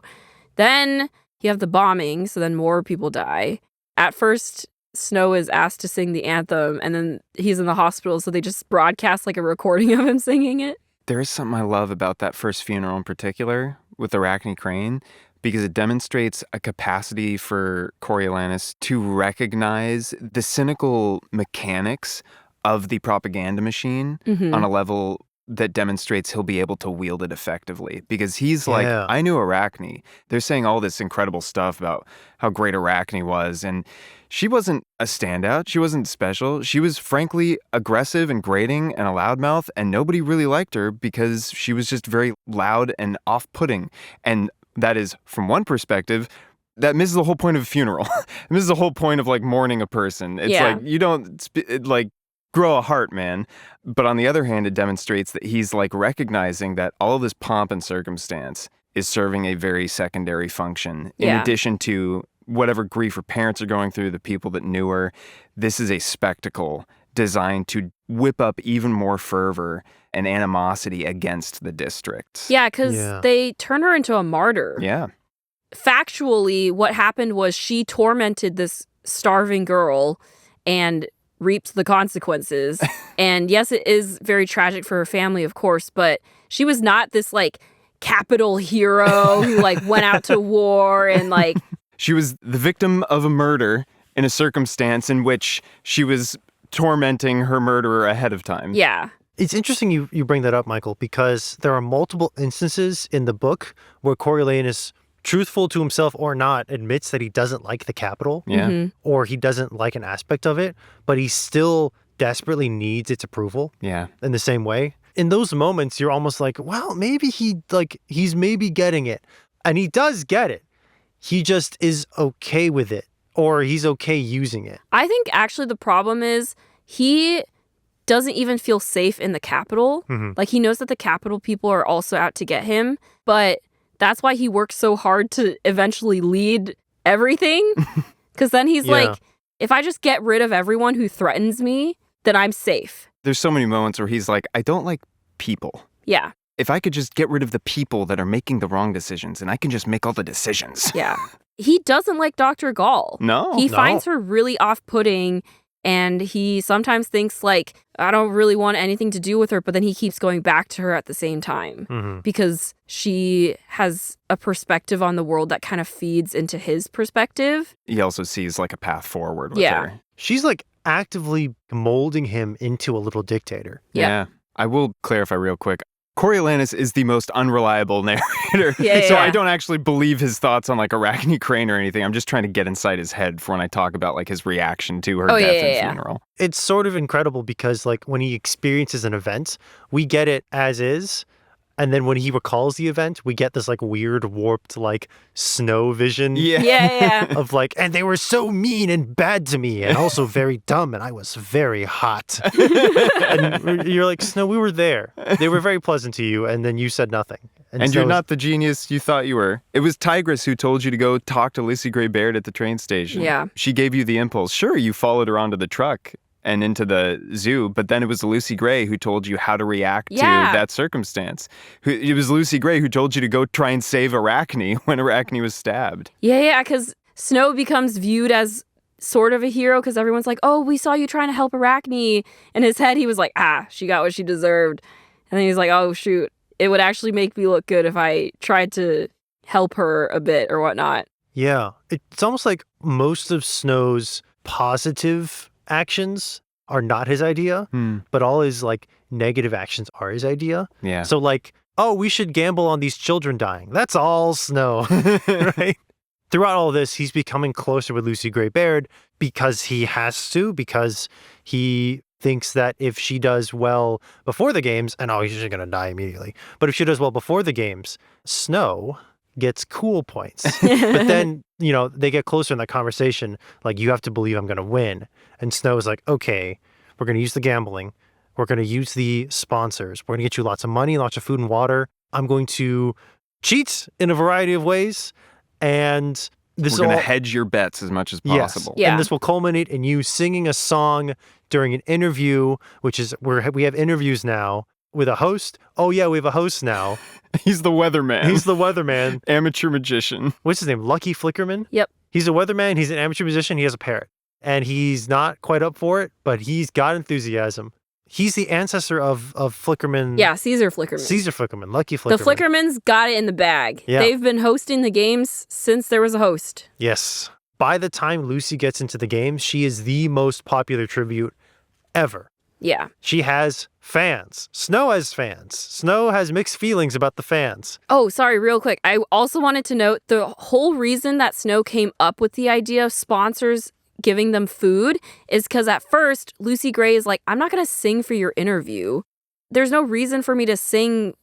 Then you have the bombing, so then more people die. At first, Snow is asked to sing the anthem, and then he's in the hospital, so they just broadcast like a recording of him singing it. There is something I love about that first funeral in particular with Arachne Crane, because it demonstrates a capacity for Coriolanus to recognize the cynical mechanics of the propaganda machine on a level that demonstrates he'll be able to wield it effectively. Because he's like, I knew Arachne. They're saying all this incredible stuff about how great Arachne was, and she wasn't a standout. She wasn't special. She was frankly aggressive and grating and a loudmouth, and nobody really liked her because she was just very loud and off-putting. And that is, from one perspective, that misses the whole point of a funeral. It misses the whole point of, like, mourning a person. It's like, you don't, grow a heart, man. But on the other hand, it demonstrates that he's, like, recognizing that all of this pomp and circumstance is serving a very secondary function. In addition to whatever grief her parents are going through, the people that knew her, this is a spectacle designed to whip up even more fervor and animosity against the district. Yeah, because they turn her into a martyr. Yeah. Factually, what happened was she tormented this starving girl and reaped the consequences. And yes, it is very tragic for her family, of course, but she was not this, like, capital hero who, like, went out to war and, like... She was the victim of a murder in a circumstance in which she was tormenting her murderer ahead of time. Yeah. It's interesting you bring that up, Michael, because there are multiple instances in the book where Coriolanus, truthful to himself or not, admits that he doesn't like the Capitol. Yeah. Or he doesn't like an aspect of it, but he still desperately needs its approval. Yeah. In the same way. In those moments, you're almost like, well, maybe he's maybe getting it. And he does get it. He just is okay with it, or he's okay using it. I think actually the problem is he doesn't even feel safe in the Capitol. Like, he knows that the Capitol people are also out to get him, but that's why he works so hard to eventually lead everything. Because then he's like, if I just get rid of everyone who threatens me, then I'm safe. There's so many moments where he's like, I don't like people. Yeah. If I could just get rid of the people that are making the wrong decisions, and I can just make all the decisions. Yeah. He doesn't like Dr. Gaul. No. He finds her really off-putting, And he sometimes thinks like, I don't really want anything to do with her, but then he keeps going back to her at the same time because she has a perspective on the world that kind of feeds into his perspective. He also sees like a path forward with her. She's like actively molding him into a little dictator. Yeah. I will clarify real quick. Coriolanus is the most unreliable narrator, so I don't actually believe his thoughts on like Arachne Crane or anything. I'm just trying to get inside his head for when I talk about like his reaction to her death and funeral. It's sort of incredible because like when he experiences an event, we get it as is. And then when he recalls the event, we get this like weird warped like Snow vision of like, and they were so mean and bad to me and also very dumb and I was very hot. And you're like, Snow, we were there. They were very pleasant to you and then you said nothing. And you're not the genius you thought you were. It was Tigress who told you to go talk to Lucy Gray Baird at the train station. Yeah. She gave you the impulse. Sure, you followed her onto the truck and into the zoo, but then it was Lucy Gray who told you how to react to that circumstance. It was Lucy Gray who told you to go try and save Arachne when Arachne was stabbed. Yeah, because Snow becomes viewed as sort of a hero because everyone's like, oh, we saw you trying to help Arachne. In his head, he was like, she got what she deserved. And then he's like, oh, shoot, it would actually make me look good if I tried to help her a bit or whatnot. Yeah, it's almost like most of Snow's positive actions are not his idea, but all his like negative actions are his idea. Yeah. So like, oh, we should gamble on these children dying. That's all Snow, right? Throughout all this, he's becoming closer with Lucy Gray Baird because he has to, because he thinks that if she does well before the games, and she's just going to die immediately, but if she does well before the games, Snow gets cool points. But then, they get closer in that conversation, like, you have to believe I'm going to win. And Snow's like, okay, we're going to use the gambling. We're going to use the sponsors. We're going to get you lots of money, lots of food and water. I'm going to cheat in a variety of ways. And this we're going to hedge your bets as much as possible. Yes. Yeah. And this will culminate in you singing a song during an interview, which is where we have interviews now with a host. Oh, yeah, we have a host now. He's the weatherman. He's the weatherman. Amateur magician. What's his name? Lucky Flickerman? Yep. He's a weatherman. He's an amateur musician. He has a parrot. And he's not quite up for it, but he's got enthusiasm. He's the ancestor of Flickerman. Yeah, Caesar Flickerman. Caesar Flickerman. Lucky Flickerman. The Flickermans got it in the bag. Yeah. They've been hosting the games since there was a host. Yes. By the time Lucy gets into the games, she is the most popular tribute ever. Yeah. She has fans. Snow has fans. Snow has mixed feelings about the fans. Oh, sorry, real quick. I also wanted to note the whole reason that Snow came up with the idea of sponsors giving them food is because at first, Lucy Gray is like, I'm not going to sing for your interview. There's no reason for me to sing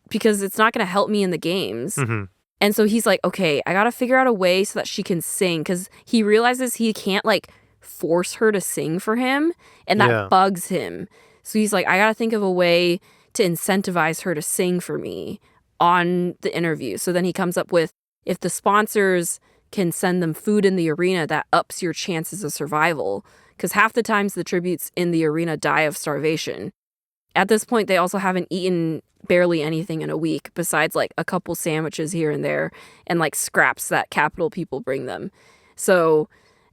because it's not going to help me in the games. Mm-hmm. And so he's like, okay, I got to figure out a way so that she can sing because he realizes he can't like force her to sing for him. And that bugs him. So he's like, I got to think of a way to incentivize her to sing for me on the interview. So then he comes up with, if the sponsors can send them food in the arena, that ups your chances of survival. Because half the times the tributes in the arena die of starvation. At this point, they also haven't eaten barely anything in a week besides like a couple sandwiches here and there and like scraps that capital people bring them. So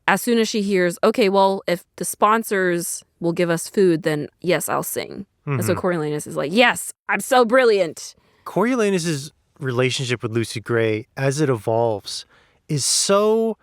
as soon as she hears, okay, well, if the sponsors will give us food, then yes, I'll sing. Mm-hmm. And so Coriolanus is like, yes, I'm so brilliant. Coriolanus' relationship with Lucy Gray, as it evolves, is so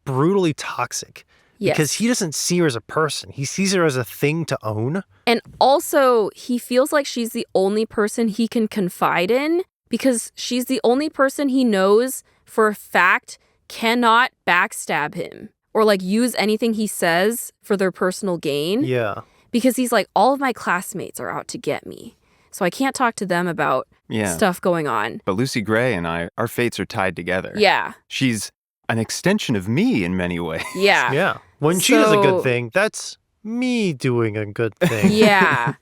brutally toxic. Yes. Because he doesn't see her as a person. He sees her as a thing to own. And also, he feels like she's the only person he can confide in because she's the only person he knows for a fact cannot backstab him or like use anything he says for their personal gain. Yeah. Because he's like, all of my classmates are out to get me. So I can't talk to them about stuff going on. But Lucy Gray and I, our fates are tied together. Yeah. She's an extension of me in many ways. Yeah. Yeah. When she does a good thing, that's me doing a good thing. Yeah.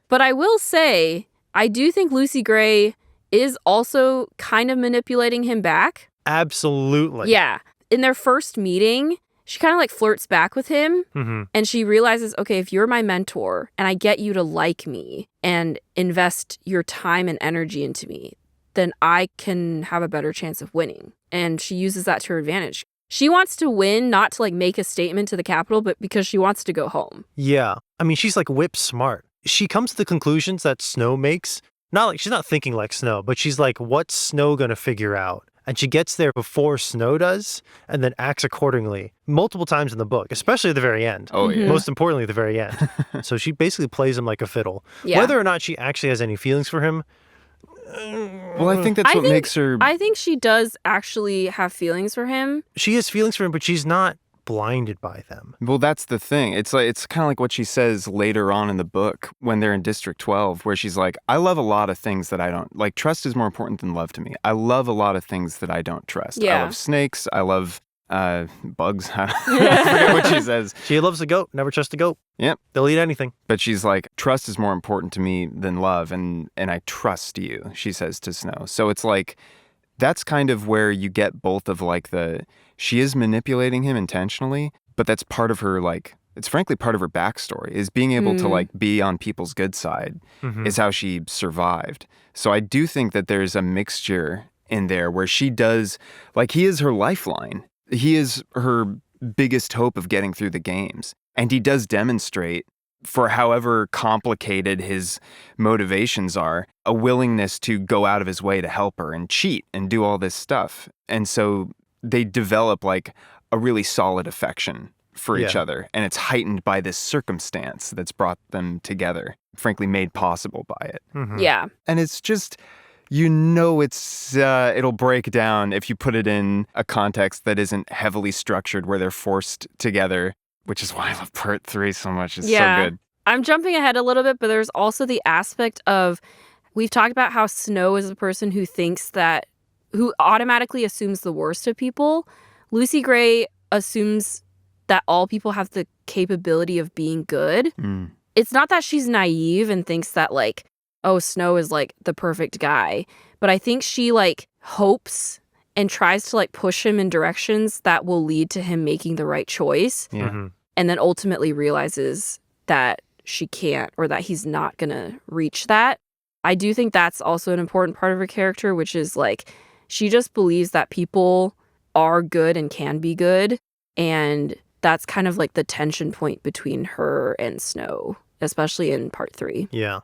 But I will say, I do think Lucy Gray is also kind of manipulating him back. Absolutely. Yeah. In their first meeting, she kind of like flirts back with him and she realizes, okay, if you're my mentor and I get you to like me and invest your time and energy into me, then I can have a better chance of winning. And she uses that to her advantage. She wants to win, not to like make a statement to the Capitol, but because she wants to go home. Yeah. I mean, she's like whip smart. She comes to the conclusions that Snow makes. Not like she's not thinking like Snow, but she's like, what's Snow going to figure out? And she gets there before Snow does and then acts accordingly multiple times in the book, especially at the very end. Oh, yeah. Most importantly, at the very end. So she basically plays him like a fiddle. Yeah. Whether or not she actually has any feelings for him. Well, I think that's what makes her... I think she does actually have feelings for him. She has feelings for him, but she's not blinded by them. Well, that's the thing. It's kind of like what she says later on in the book when they're in District 12, where she's like, I love a lot of things that I don't... Like, trust is more important than love to me. I love a lot of things that I don't trust. Yeah. I love snakes. I love bugs. I forget what she says. She loves a goat. Never trust a goat. Yep. They'll eat anything. But she's like, trust is more important to me than love, and I trust you, she says to Snow. So it's like, that's kind of where you get both of like she is manipulating him intentionally, but that's part of her, like, it's frankly part of her backstory, is being able to like be on people's good side is how she survived. So I do think that there's a mixture in there where she does, like, he is her lifeline. He is her biggest hope of getting through the games. And he does demonstrate, for however complicated his motivations are, a willingness to go out of his way to help her and cheat and do all this stuff. And so they develop like a really solid affection for each other. And it's heightened by this circumstance that's brought them together, frankly made possible by it. Yeah. And it's just... it'll break down if you put it in a context that isn't heavily structured, where they're forced together, which is why I love part 3 so much. It's so good. I'm jumping ahead a little bit, but there's also the aspect of, we've talked about how Snow is a person who automatically assumes the worst of people. Lucy Gray assumes that all people have the capability of being good. It's not that she's naive and thinks that like, oh, Snow is like the perfect guy. But I think she like hopes and tries to like push him in directions that will lead to him making the right choice. Yeah. And then ultimately realizes that she can't, or that he's not going to reach that. I do think that's also an important part of her character, which is like, she just believes that people are good and can be good. And that's kind of like the tension point between her and Snow, especially in part 3. Yeah.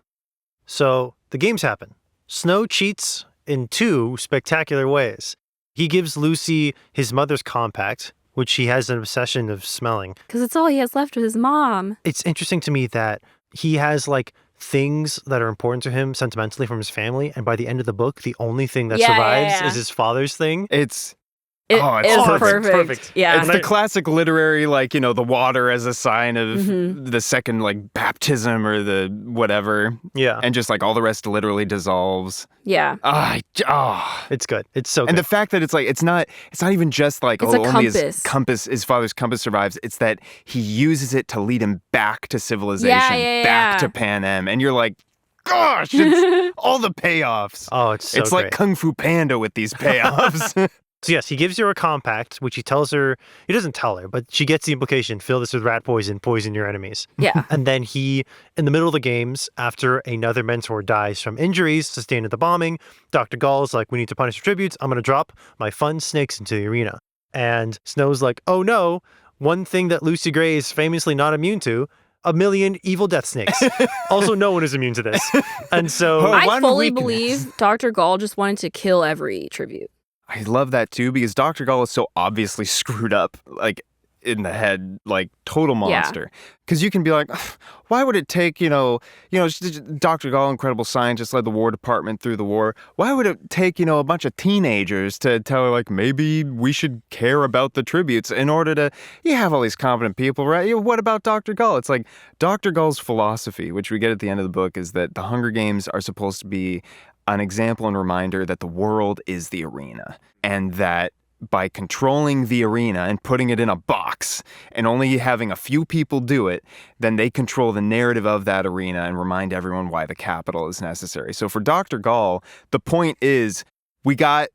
So the games happen. Snow cheats in 2 spectacular ways. He gives Lucy his mother's compact, which she has an obsession of smelling. Because it's all he has left with his mom. It's interesting to me that he has like things that are important to him sentimentally from his family, and by the end of the book, the only thing that survives is his father's thing. It's It's perfect. Yeah. It's the classic literary, like, the water as a sign of the second, like, baptism or the whatever. Yeah. And just, like, all the rest literally dissolves. Yeah. It's good. It's so good. And the fact that it's, like, it's not even just, like, it's a only compass. his father's compass survives. It's that he uses it to lead him back to civilization, back to Panem. And you're like, gosh, it's all the payoffs. Oh, it's so It's great. like Kung Fu Panda with these payoffs. So yes, he gives her a compact, which he tells her, he doesn't tell her, but she gets the implication, fill this with rat poison, poison your enemies. Yeah. And then he, in the middle of the games, after another mentor dies from injuries sustained at the bombing, Dr. Gaul is like, we need to punish the tributes. I'm going to drop my fun snakes into the arena. And Snow's like, oh no, one thing that Lucy Gray is famously not immune to, 1 million evil death snakes. Also, no one is immune to this. And so... I fully believe Dr. Gaul just wanted to kill every tribute. I love that too, because Dr. Gaul is so obviously screwed up, like in the head, like total monster. Because you can be like, why would it take, Dr. Gaul, incredible scientist, led the War Department through the war. Why would it take, a bunch of teenagers to tell her, like, maybe we should care about the tributes in order to, you have all these competent people, right? What about Dr. Gaul? It's like Dr. Gaul's philosophy, which we get at the end of the book, is that the Hunger Games are supposed to be an example and reminder that the world is the arena, and that by controlling the arena and putting it in a box and only having a few people do it, then they control the narrative of that arena and remind everyone why the Capitol is necessary. So for Dr. Gaul, the point is, we got,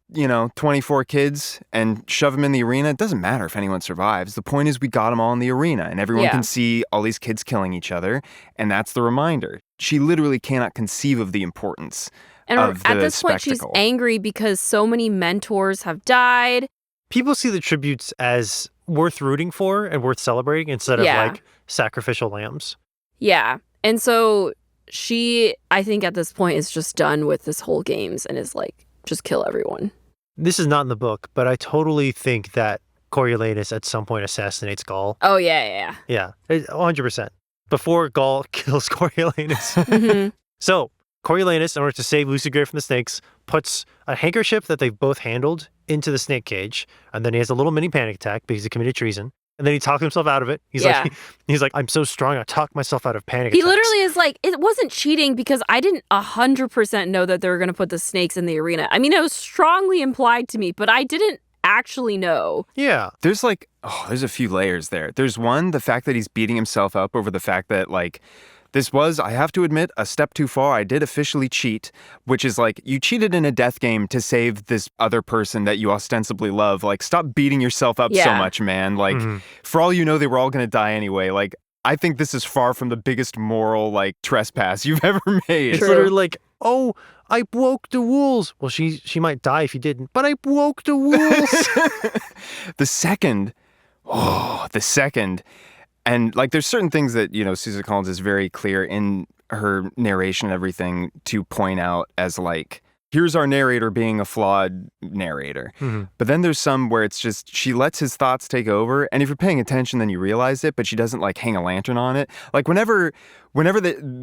24 kids and shove them in the arena. It doesn't matter if anyone survives. The point is we got them all in the arena and everyone can see all these kids killing each other. And that's the reminder. She literally cannot conceive of the importance And of at the this point, she's spectacle. angry because so many mentors have died. people see the tributes as worth rooting for and worth celebrating instead of like sacrificial lambs. Yeah. And so she, I think at this point, is just done with this whole games and is like, just kill everyone. This is not in the book, but I totally think that Coriolanus at some point assassinates Gaul. Oh, yeah. Yeah, 100%. Before Gaul kills Coriolanus. Mm-hmm. So Coriolanus, in order to save Lucy Gray from the snakes, puts a handkerchief that they've both handled into the snake cage, and then he has a little mini panic attack because he committed treason. And then he talks himself out of it. He's like, I'm so strong, I talk myself out of panic attacks. He literally is like, it wasn't cheating because I didn't 100% know that they were going to put the snakes in the arena. I mean, it was strongly implied to me, but I didn't actually know. Yeah. There's like, there's a few layers there. There's one, the fact that he's beating himself up over the fact that like, this was, I have to admit, a step too far. I did officially cheat, which is like, you cheated in a death game to save this other person that you ostensibly love. Like, stop beating yourself up so much, man. Like, for all you know, they were all going to die anyway. Like, I think this is far from the biggest moral, like, trespass you've ever made. It's literally like, oh, I broke the rules. Well, she might die if you didn't, but I broke the rules. The second, and like there's certain things that, you know, Suzanne Collins is very clear in her narration and everything to point out as like, here's our narrator being a flawed narrator. But then there's some where it's just, she lets his thoughts take over. And if you're paying attention, then you realize it, but she doesn't like hang a lantern on it. Like whenever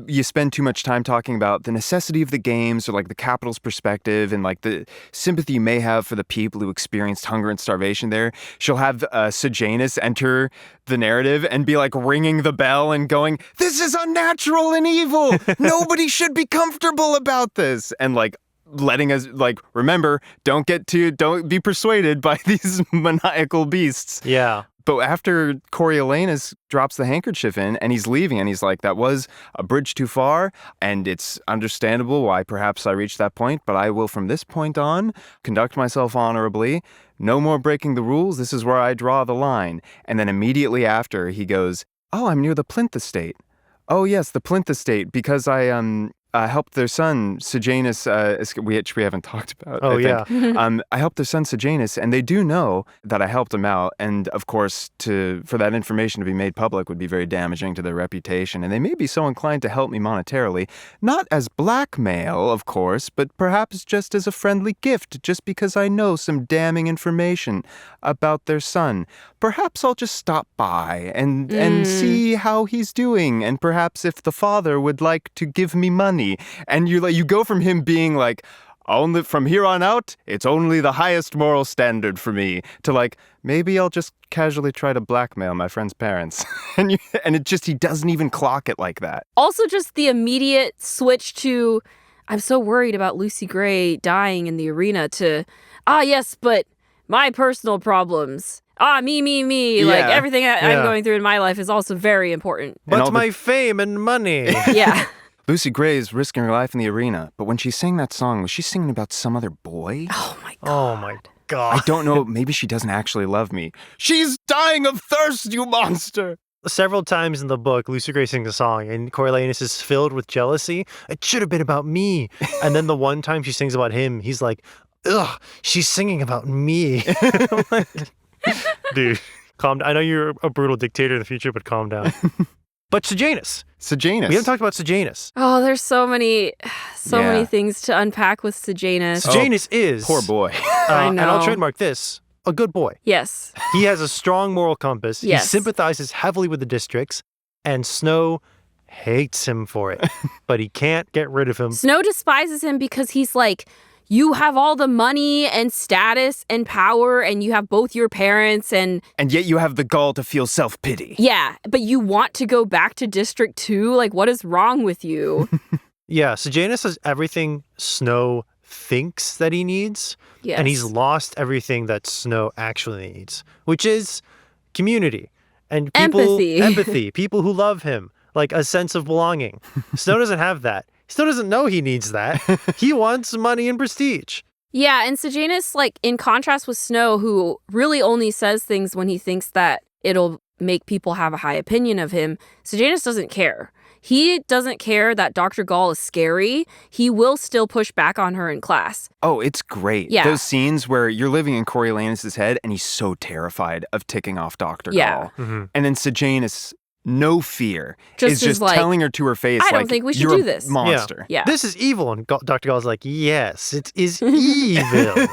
you spend too much time talking about the necessity of the games or like the capital's perspective and like the sympathy you may have for the people who experienced hunger and starvation there, she'll have Sejanus enter the narrative and be like ringing the bell and going, this is unnatural and evil. Nobody should be comfortable about this. And like, letting us like, remember, don't be persuaded by these maniacal beasts. Yeah. But after Coriolanus drops the handkerchief in and he's leaving and he's like, that was a bridge too far and it's understandable why perhaps I reached that point, but I will from this point on conduct myself honorably. No more breaking the rules. This is where I draw the line. And then immediately after he goes, oh, I'm near the Plinth estate. Oh yes, the Plinth estate, because I helped their son, Sejanus, which we haven't talked about. Oh, I think. I helped their son, Sejanus, and they do know that I helped him out. And of course, for that information to be made public would be very damaging to their reputation. And they may be so inclined to help me monetarily, not as blackmail, of course, but perhaps just as a friendly gift, just because I know some damning information about their son. Perhaps I'll just stop by and see how he's doing. And perhaps if the father would like to give me money. And you go from him being like, only from here on out, it's only the highest moral standard for me, to like, maybe I'll just casually try to blackmail my friend's parents. and it just, he doesn't even clock it like that. Also, just the immediate switch to, I'm so worried about Lucy Gray dying in the arena, to, yes, but my personal problems. Me. Yeah. Like, everything I'm going through in my life is also very important. But my fame and money. Yeah. Lucy Gray is risking her life in the arena, but when she sang that song, was she singing about some other boy? Oh my God. Oh my God. I don't know. Maybe she doesn't actually love me. She's dying of thirst, you monster! Several times in the book, Lucy Gray sings a song, and Coriolanus is filled with jealousy. It should have been about me. And then the one time she sings about him, he's like, ugh, she's singing about me. Dude, calm down. I know you're a brutal dictator in the future, but calm down. But Sejanus. We haven't talked about Sejanus. Oh, there's so many things to unpack with Sejanus. Sejanus is... Poor boy. I know. And I'll trademark this. A good boy. Yes. He has a strong moral compass. Yes. He sympathizes heavily with the districts. And Snow hates him for it. But he can't get rid of him. Snow despises him because he's like, you have all the money and status and power, and you have both your parents, and yet you have the gall to feel self-pity. Yeah, but you want to go back to District 2? Like, what is wrong with you? Yeah, Sejanus has everything Snow thinks that he needs, yes. And he's lost everything that Snow actually needs, which is community and empathy, people who love him, like a sense of belonging. Snow doesn't have that. Still doesn't know he needs that. He wants money and prestige. Yeah, and Sejanus, like, in contrast with Snow, who really only says things when he thinks that it'll make people have a high opinion of him, Sejanus doesn't care. he doesn't care that Dr. Gaul is scary. He will still push back on her in class. Oh, it's great. Yeah. Those scenes where you're living in Coriolanus' head and he's so terrified of ticking off Dr. Yeah. Gaul. And then Sejanus, no fear, Just is just like, telling her to her face, I don't like, think we should you're do a this. monster. Yeah. This is evil. And Dr. Gaul's like, yes, it is evil.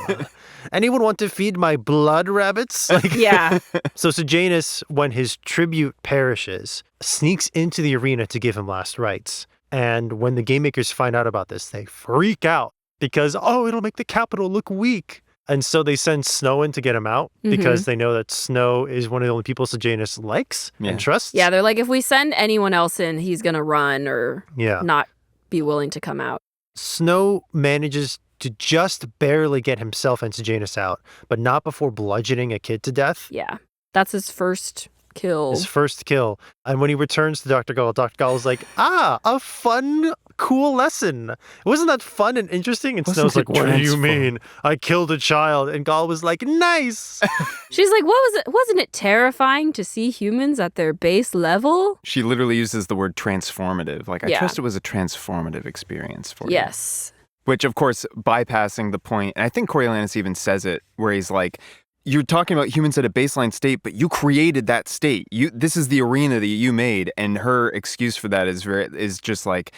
Anyone want to feed my blood rabbits? Like, Yeah. So Sejanus, when his tribute perishes, sneaks into the arena to give him last rites. And when the game makers find out about this, they freak out because, it'll make the capital look weak. And so they send Snow in to get him out because they know that Snow is one of the only people Sejanus likes and trusts. Yeah, they're like, if we send anyone else in, he's going to run or not be willing to come out. Snow manages to just barely get himself and Sejanus out, but not before bludgeoning a kid to death. Yeah, that's his first kill. His first kill. And when he returns to Dr. Gaul is like, a fun, cool lesson. Wasn't that fun and interesting? And Snow's like, what do you mean? I killed a child. And Gaul was like, nice. She's like, what was it? Wasn't it terrifying to see humans at their base level? She literally uses the word transformative. Like, I trust it was a transformative experience for you. Yes. Which, of course, bypassing the point, and I think Coriolanus even says it, where he's like, you're talking about humans at a baseline state, but you created that state. This is the arena that you made. And her excuse for that is just like,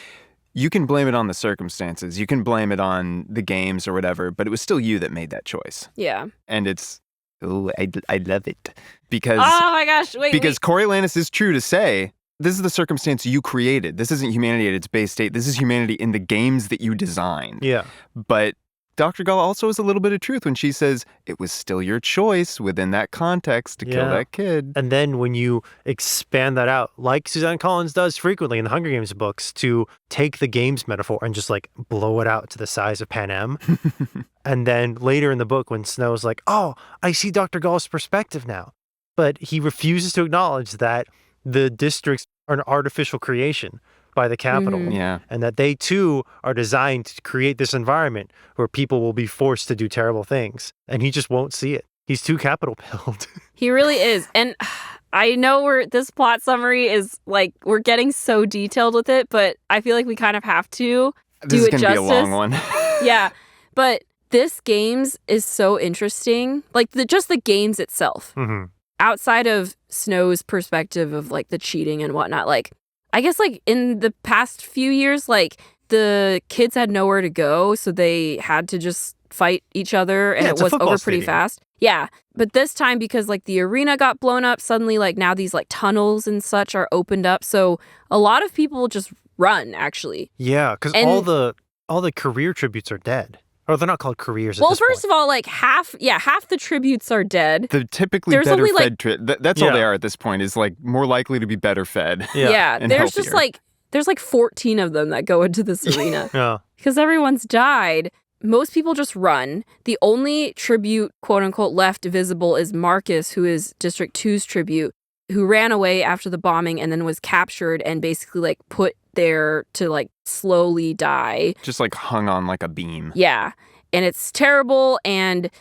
you can blame it on the circumstances. You can blame it on the games or whatever, but it was still you that made that choice. Yeah. And it's, I love it. Because, oh my gosh, wait. Coriolanus is true to say, this is the circumstance you created. This isn't humanity at its base state. This is humanity in the games that you designed. Yeah. But Dr. Gaul also has a little bit of truth when she says it was still your choice within that context to kill that kid. And then when you expand that out, like Suzanne Collins does frequently in the Hunger Games books, to take the games metaphor and just like blow it out to the size of Pan Am. And then later in the book when Snow's like, I see Dr. Gaul's perspective now. But he refuses to acknowledge that the districts are an artificial creation by the capital. Yeah. And that they too are designed to create this environment where people will be forced to do terrible things. And he just won't see it. He's too capital pilled. He really is. And I know this plot summary is like, we're getting so detailed with it, but I feel like we kind of have to do it justice. This is going to be a long one. Yeah. But this games is so interesting. Like just the games itself. Mm-hmm. Outside of Snow's perspective of like the cheating and whatnot, like I guess like in the past few years, like the kids had nowhere to go, so they had to just fight each other and it was over pretty fast. Yeah. But this time, because like the arena got blown up, suddenly like now these like tunnels and such are opened up. So a lot of people just run actually. Yeah, because all the career tributes are dead. Or they're not called careers at well, this first point. of all, like half the tributes are dead. They're typically There's better only, fed. That's all they are at this point, is like more likely to be better fed. Yeah, and there's healthier. just like, there's like 14 of them that go into this arena. Yeah. Because everyone's died. Most people just run. The only tribute, quote unquote, left visible is Marcus, who is District 2's tribute, who ran away after the bombing and then was captured and basically like put there to like slowly die. Just like hung on like a beam. Yeah. And it's terrible and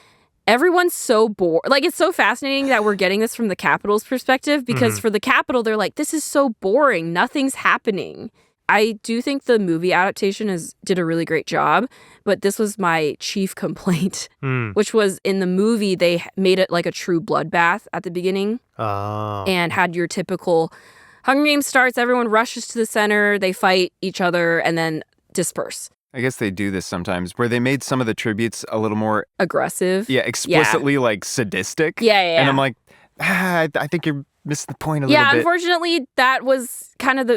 everyone's so bored. Like it's so fascinating that we're getting this from the Capitol's perspective because for the Capitol, they're like, this is so boring. Nothing's happening. I do think the movie adaptation did a really great job, but this was my chief complaint, which was in the movie, they made it like a true bloodbath at the beginning and had your typical Hunger Games starts, everyone rushes to the center, they fight each other, and then disperse. I guess they do this sometimes, where they made some of the tributes a little more aggressive. Yeah, explicitly like sadistic. Yeah. And I'm like, I think you're missing the point a little bit. Yeah, unfortunately, that was kind of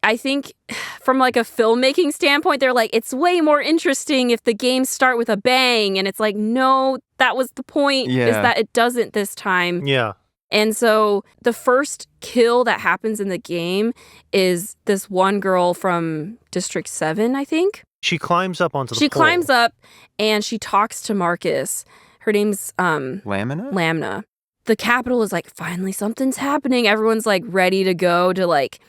I think from like a filmmaking standpoint, they're like, it's way more interesting if the games start with a bang. And it's like, no, that was the point, is that it doesn't this time. Yeah. And so the first kill that happens in the game is this one girl from District 7, I think. She climbs up onto the pole. She climbs up and she talks to Marcus. Her name's Lamina? The Capitol is like, finally something's happening. Everyone's like ready to go to like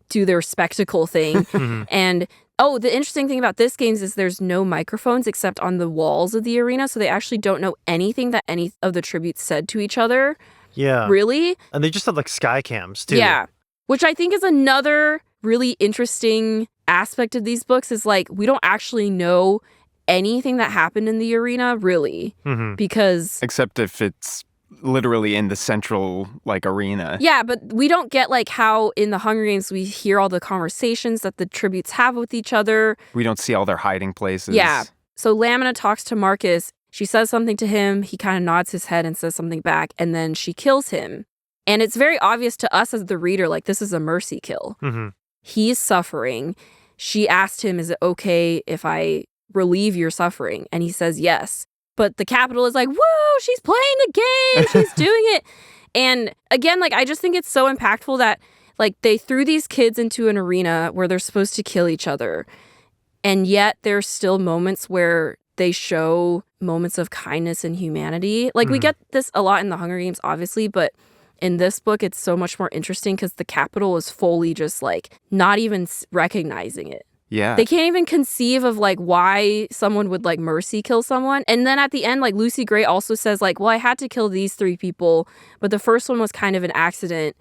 do their spectacle thing. And the interesting thing about this game is there's no microphones except on the walls of the arena. So they actually don't know anything that any of the tributes said to each other. Yeah. Really? And they just have like sky cams too. Yeah. Which I think is another really interesting aspect of these books is like we don't actually know anything that happened in the arena, really, because except if it's literally in the central like arena. Yeah, but we don't get like how in the Hunger Games we hear all the conversations that the tributes have with each other. We don't see all their hiding places. Yeah. So Lamina talks to Marcus. She says something to him. He kind of nods his head and says something back, and then she kills him. And it's very obvious to us as the reader, like this is a mercy kill. He's suffering. She asked him, is it okay if I relieve your suffering? And he says yes. But the Capitol is like, whoa, she's playing the game. She's doing it. And again, like, I just think it's so impactful that like they threw these kids into an arena where they're supposed to kill each other. And yet there's still moments where they show moments of kindness and humanity. Like we get this a lot in the Hunger Games, obviously, but in this book, it's so much more interesting because the Capitol is fully just like not even recognizing it. Yeah. They can't even conceive of like why someone would like mercy kill someone. And then at the end, like Lucy Gray also says like, well, I had to kill these 3 people, but the first one was kind of an accident.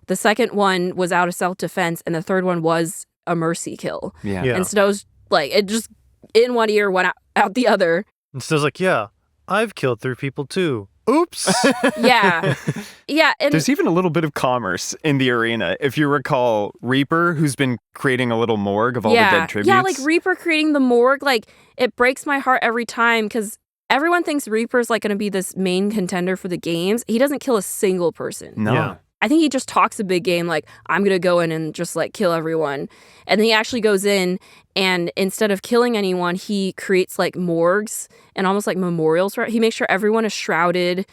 The second one was out of self-defense, and the third one was a mercy kill. Yeah. And Snow's like, it just in one ear, went out the other. And Snow's like, yeah, I've killed 3 people too. Oops. Yeah. Yeah. And there's even a little bit of commerce in the arena. If you recall Reaper, who's been creating a little morgue of all the dead tributes. Yeah, like Reaper creating the morgue, like it breaks my heart every time because everyone thinks Reaper's like going to be this main contender for the games. He doesn't kill a single person. No. Yeah. I think he just talks a big game like, I'm going to go in and just like kill everyone. And then he actually goes in and instead of killing anyone, he creates like morgues and almost like memorials. He makes sure everyone is shrouded.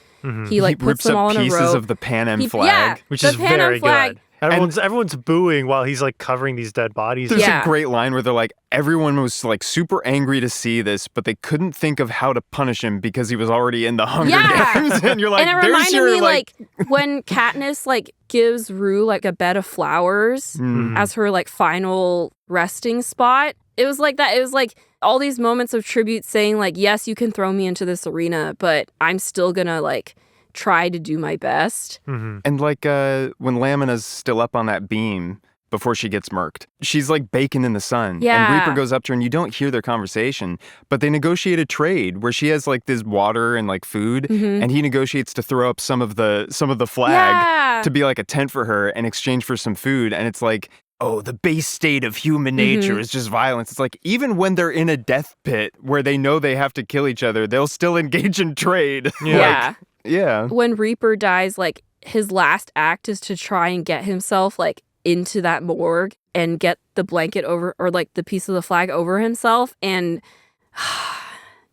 He like puts rips them up all in a pieces row. of the Pan Am flag. Yeah, Which the is Pan Am very flag. good. Everyone's booing while he's like covering these dead bodies. There's Yeah. a great line where they're like, everyone was like super angry to see this, but they couldn't think of how to punish him because he was already in the Hunger Games. And you're like, and it there's reminded your me like when Katniss like gives Rue like a bed of flowers as her like final resting spot. It was like that. It was like all these moments of tribute saying like, yes, you can throw me into this arena, but I'm still gonna like try to do my best. And like when Lamina's still up on that beam before she gets murked, she's like baking in the sun. Yeah. And Reaper goes up to her and you don't hear their conversation, but they negotiate a trade where she has like this water and like food and he negotiates to throw up some of the flag to be like a tent for her in exchange for some food. And it's like, oh, the base state of human nature is just violence. It's like, even when they're in a death pit where they know they have to kill each other, they'll still engage in trade. Yeah. Yeah. When Reaper dies, like his last act is to try and get himself like into that morgue and get the blanket over or like the piece of the flag over himself. And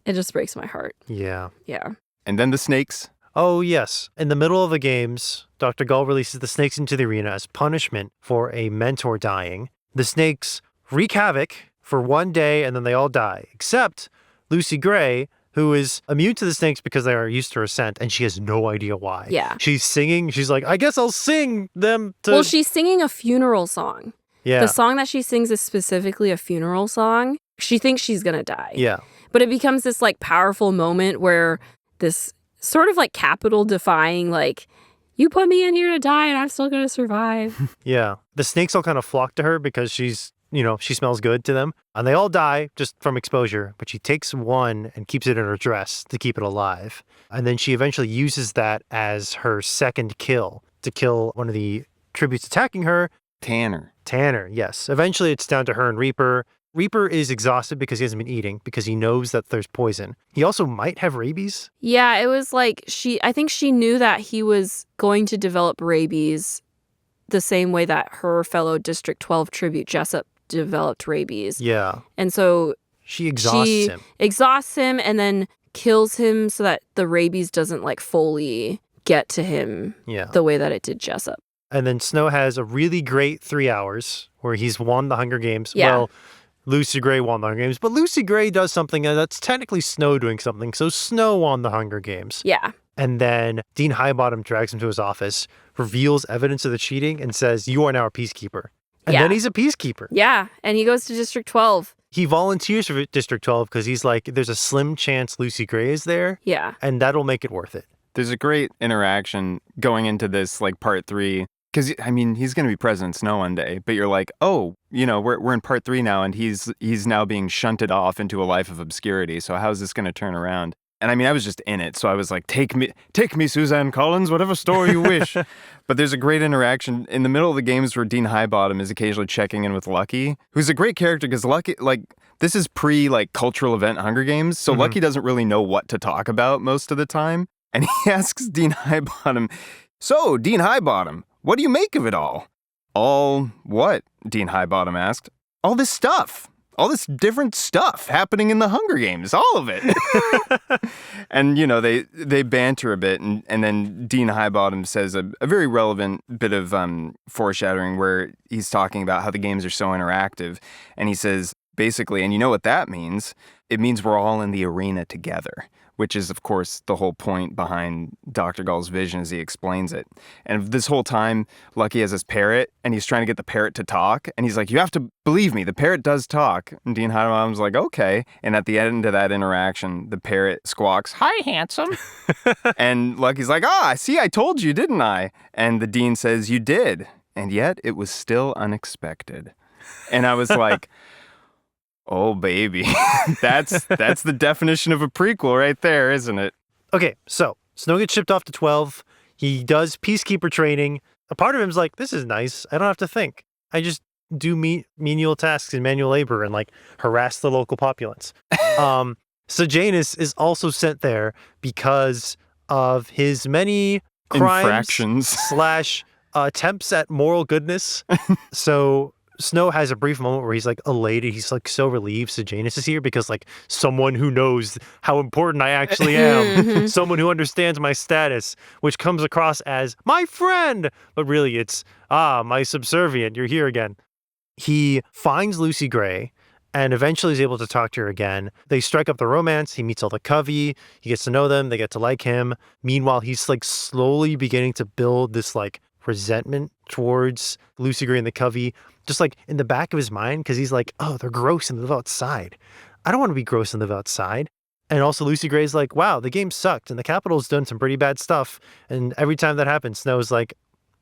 it just breaks my heart. Yeah. Yeah. And then the snakes. Oh, yes. In the middle of the games, Dr. Gaul releases the snakes into the arena as punishment for a mentor dying. The snakes wreak havoc for one day and then they all die, except Lucy Gray, who is immune to the snakes because they are used to her scent, and she has no idea why. Yeah. She's singing. She's like, I guess I'll sing them to... Well, she's singing a funeral song. Yeah. The song that she sings is specifically a funeral song. She thinks she's going to die. Yeah. But it becomes this like powerful moment where this sort of like Capitol defying, like, you put me in here to die and I'm still going to survive. Yeah. The snakes all kind of flock to her because she's, she smells good to them. And they all die just from exposure, but she takes one and keeps it in her dress to keep it alive. And then she eventually uses that as her second kill to kill one of the tributes attacking her. Tanner, yes. Eventually it's down to her and Reaper. Reaper is exhausted because he hasn't been eating, because he knows that there's poison. He also might have rabies. Yeah, it was like I think she knew that he was going to develop rabies the same way that her fellow District 12 tribute Jessup developed rabies. Yeah. And so she exhausts him and then kills him so that the rabies doesn't like fully get to him the way that it did Jessup. And then Snow has a really great 3 hours where he's won the Hunger Games. Yeah. Well, Lucy Gray won the Hunger Games, but Lucy Gray does something that's technically Snow doing something, so Snow won the Hunger Games. Yeah. And then Dean Highbottom drags him to his office, reveals evidence of the cheating, and says, you are now a peacekeeper. And then he's a peacekeeper. Yeah, and he goes to District 12. He volunteers for District 12 because he's like, there's a slim chance Lucy Gray is there. Yeah. And that'll make it worth it. There's a great interaction going into this, like part 3, Because, I mean, he's going to be President Snow one day, but you're like, oh, you know, we're in part 3 now, and he's now being shunted off into a life of obscurity. So how's this going to turn around? And I mean, I was just in it, so I was like, take me, Suzanne Collins, whatever story you wish. But there's a great interaction in the middle of the games where Dean Highbottom is occasionally checking in with Lucky, who's a great character because Lucky, like, this is cultural event Hunger Games, so Lucky doesn't really know what to talk about most of the time. And he asks Dean Highbottom, so, Dean Highbottom, what do you make of it all? All what? Dean Highbottom asked. All this stuff. All this different stuff happening in the Hunger Games. All of it. And, you know, they banter a bit. And then Dean Highbottom says a very relevant bit of foreshadowing where he's talking about how the games are so interactive. And he says, basically, and you know what that means? It means we're all in the arena together, which is, of course, the whole point behind Dr. Gaul's vision as he explains it. And this whole time, Lucky has this parrot, and he's trying to get the parrot to talk. And he's like, you have to believe me, the parrot does talk. And Dean Highbottom's like, okay. And at the end of that interaction, the parrot squawks, hi, handsome. And Lucky's like, see, I told you, didn't I? And the dean says, you did. And yet, it was still unexpected. And I was like... oh, baby. That's the definition of a prequel right there, isn't it? Okay, so Snow gets shipped off to 12. He does peacekeeper training. A part of him's like, this is nice. I don't have to think. I just do menial tasks and manual labor and like harass the local populace. Sejanus is also sent there because of his many crimes infractions / attempts at moral goodness. So Snow has a brief moment where he's like elated. He's like so relieved Sejanus is here because like someone who knows how important I actually am, someone who understands my status, which comes across as my friend, but really it's my subservient. You're here again. He finds Lucy Gray and eventually is able to talk to her again. They strike up the romance. He meets all the Covey. He gets to know them. They get to like him. Meanwhile, he's like slowly beginning to build this like resentment towards Lucy Gray and the Covey, just like in the back of his mind, because he's like, oh, they're gross and live outside. I don't want to be gross and live outside. And also Lucy Gray's like, wow, the game sucked and the Capitol's done some pretty bad stuff. And every time that happens, Snow's like,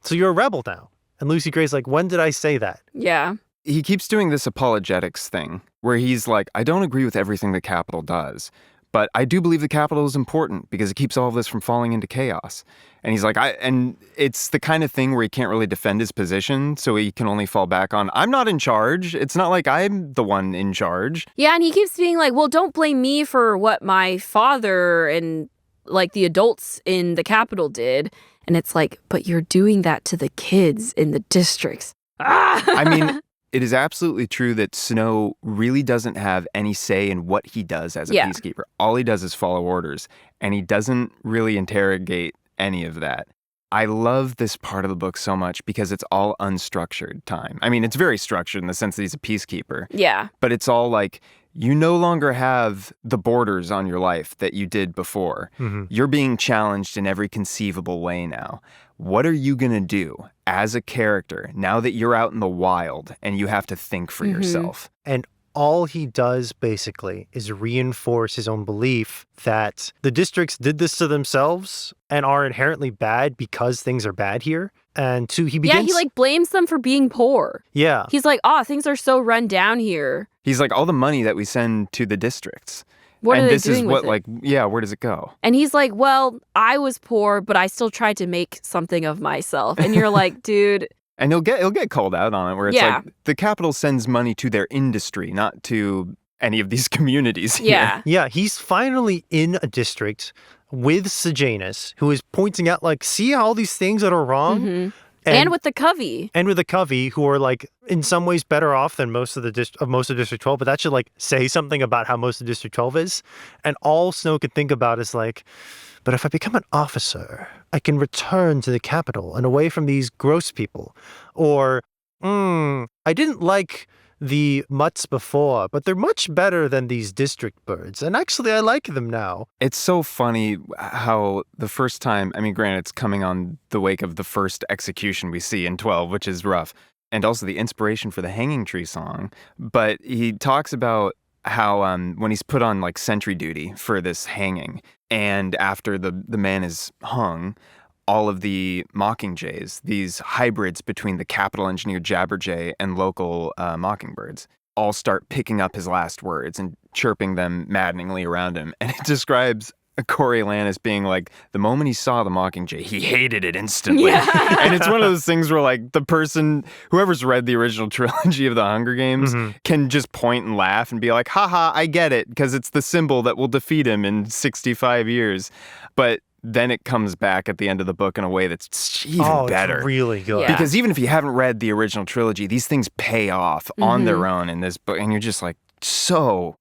so you're a rebel now. And Lucy Gray's like, when did I say that? Yeah. He keeps doing this apologetics thing where he's like, I don't agree with everything the Capitol does, but I do believe the Capitol is important because it keeps all of this from falling into chaos. And he's like, and it's the kind of thing where he can't really defend his position, so he can only fall back on, I'm not in charge. It's not like I'm the one in charge. Yeah, and he keeps being like, well, don't blame me for what my father and like the adults in the Capitol did. And it's like, but you're doing that to the kids in the districts. I mean, it is absolutely true that Snow really doesn't have any say in what he does as a peacekeeper. All he does is follow orders, and he doesn't really interrogate any of that. I love this part of the book so much because it's all unstructured time. I mean, it's very structured in the sense that he's a peacekeeper. Yeah. But it's all like, you no longer have the borders on your life that you did before. Mm-hmm. You're being challenged in every conceivable way now. What are you going to do as a character now that you're out in the wild and you have to think for yourself? And all he does basically is reinforce his own belief that the districts did this to themselves and are inherently bad because things are bad here. And he begins... Yeah, he like blames them for being poor. Yeah. He's like, things are so run down here. He's like, all the money that we send to the districts. What and are they this doing is what, with it? like, yeah, where does it go? And he's like, well, I was poor, but I still tried to make something of myself. And you're like, dude. And he'll get called out on it, where it's like the Capitol sends money to their industry, not to any of these communities here. Yeah. Yeah, he's finally in a district with Sejanus, who is pointing out, like, see all these things that are wrong? Mm-hmm. And with the Covey. And with the Covey, who are, like, in some ways better off than most of District 12, but that should, like, say something about how most of District 12 is. And all Snow could think about is, like, but if I become an officer, I can return to the Capitol and away from these gross people. Or, I didn't like the mutts before, but they're much better than these district birds. And actually, I like them now. It's so funny how the first time, I mean, granted, it's coming on the wake of the first execution we see in 12, which is rough. And also the inspiration for the Hanging Tree song. But he talks about how when he's put on like sentry duty for this hanging, and after the man is hung, all of the mockingjays, these hybrids between the capital engineered jabberjay and local mockingbirds, all start picking up his last words and chirping them maddeningly around him. And it describes Coriolanus being like, the moment he saw the mockingjay, he hated it instantly. Yeah. And it's one of those things where like the person, whoever's read the original trilogy of the Hunger Games can just point and laugh and be like, haha, I get it, because it's the symbol that will defeat him in 65 years. But then it comes back at the end of the book in a way that's even better. It's really good. Yeah. Because even if you haven't read the original trilogy, these things pay off on their own in this book. And you're just like, so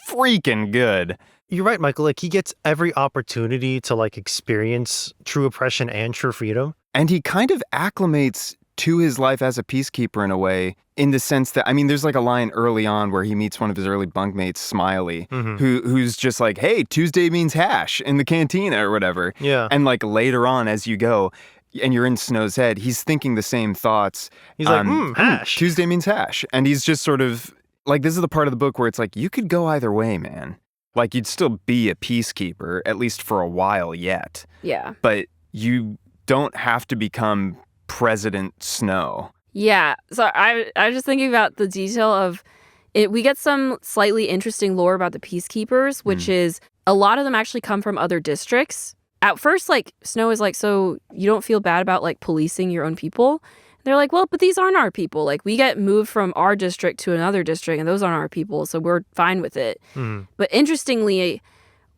freaking good. You're right, Michael. Like, he gets every opportunity to like experience true oppression and true freedom. And he kind of acclimates to his life as a peacekeeper in a way, in the sense that, I mean, there's like a line early on where he meets one of his early bunkmates, Smiley, who's just like, hey, Tuesday means hash in the cantina or whatever. Yeah. And like later on as you go, and you're in Snow's head, he's thinking the same thoughts. He's like, hash. Tuesday means hash. And he's just sort of like, this is the part of the book where it's like, you could go either way, man. Like, you'd still be a peacekeeper, at least for a while yet. Yeah. But you don't have to become President Snow. Yeah. So I was just thinking about the detail of it. We get some slightly interesting lore about the peacekeepers, which is a lot of them actually come from other districts. At first, like, Snow is like, so you don't feel bad about like policing your own people? They're like, well, but these aren't our people. Like, we get moved from our district to another district, and those aren't our people, so we're fine with it. But interestingly,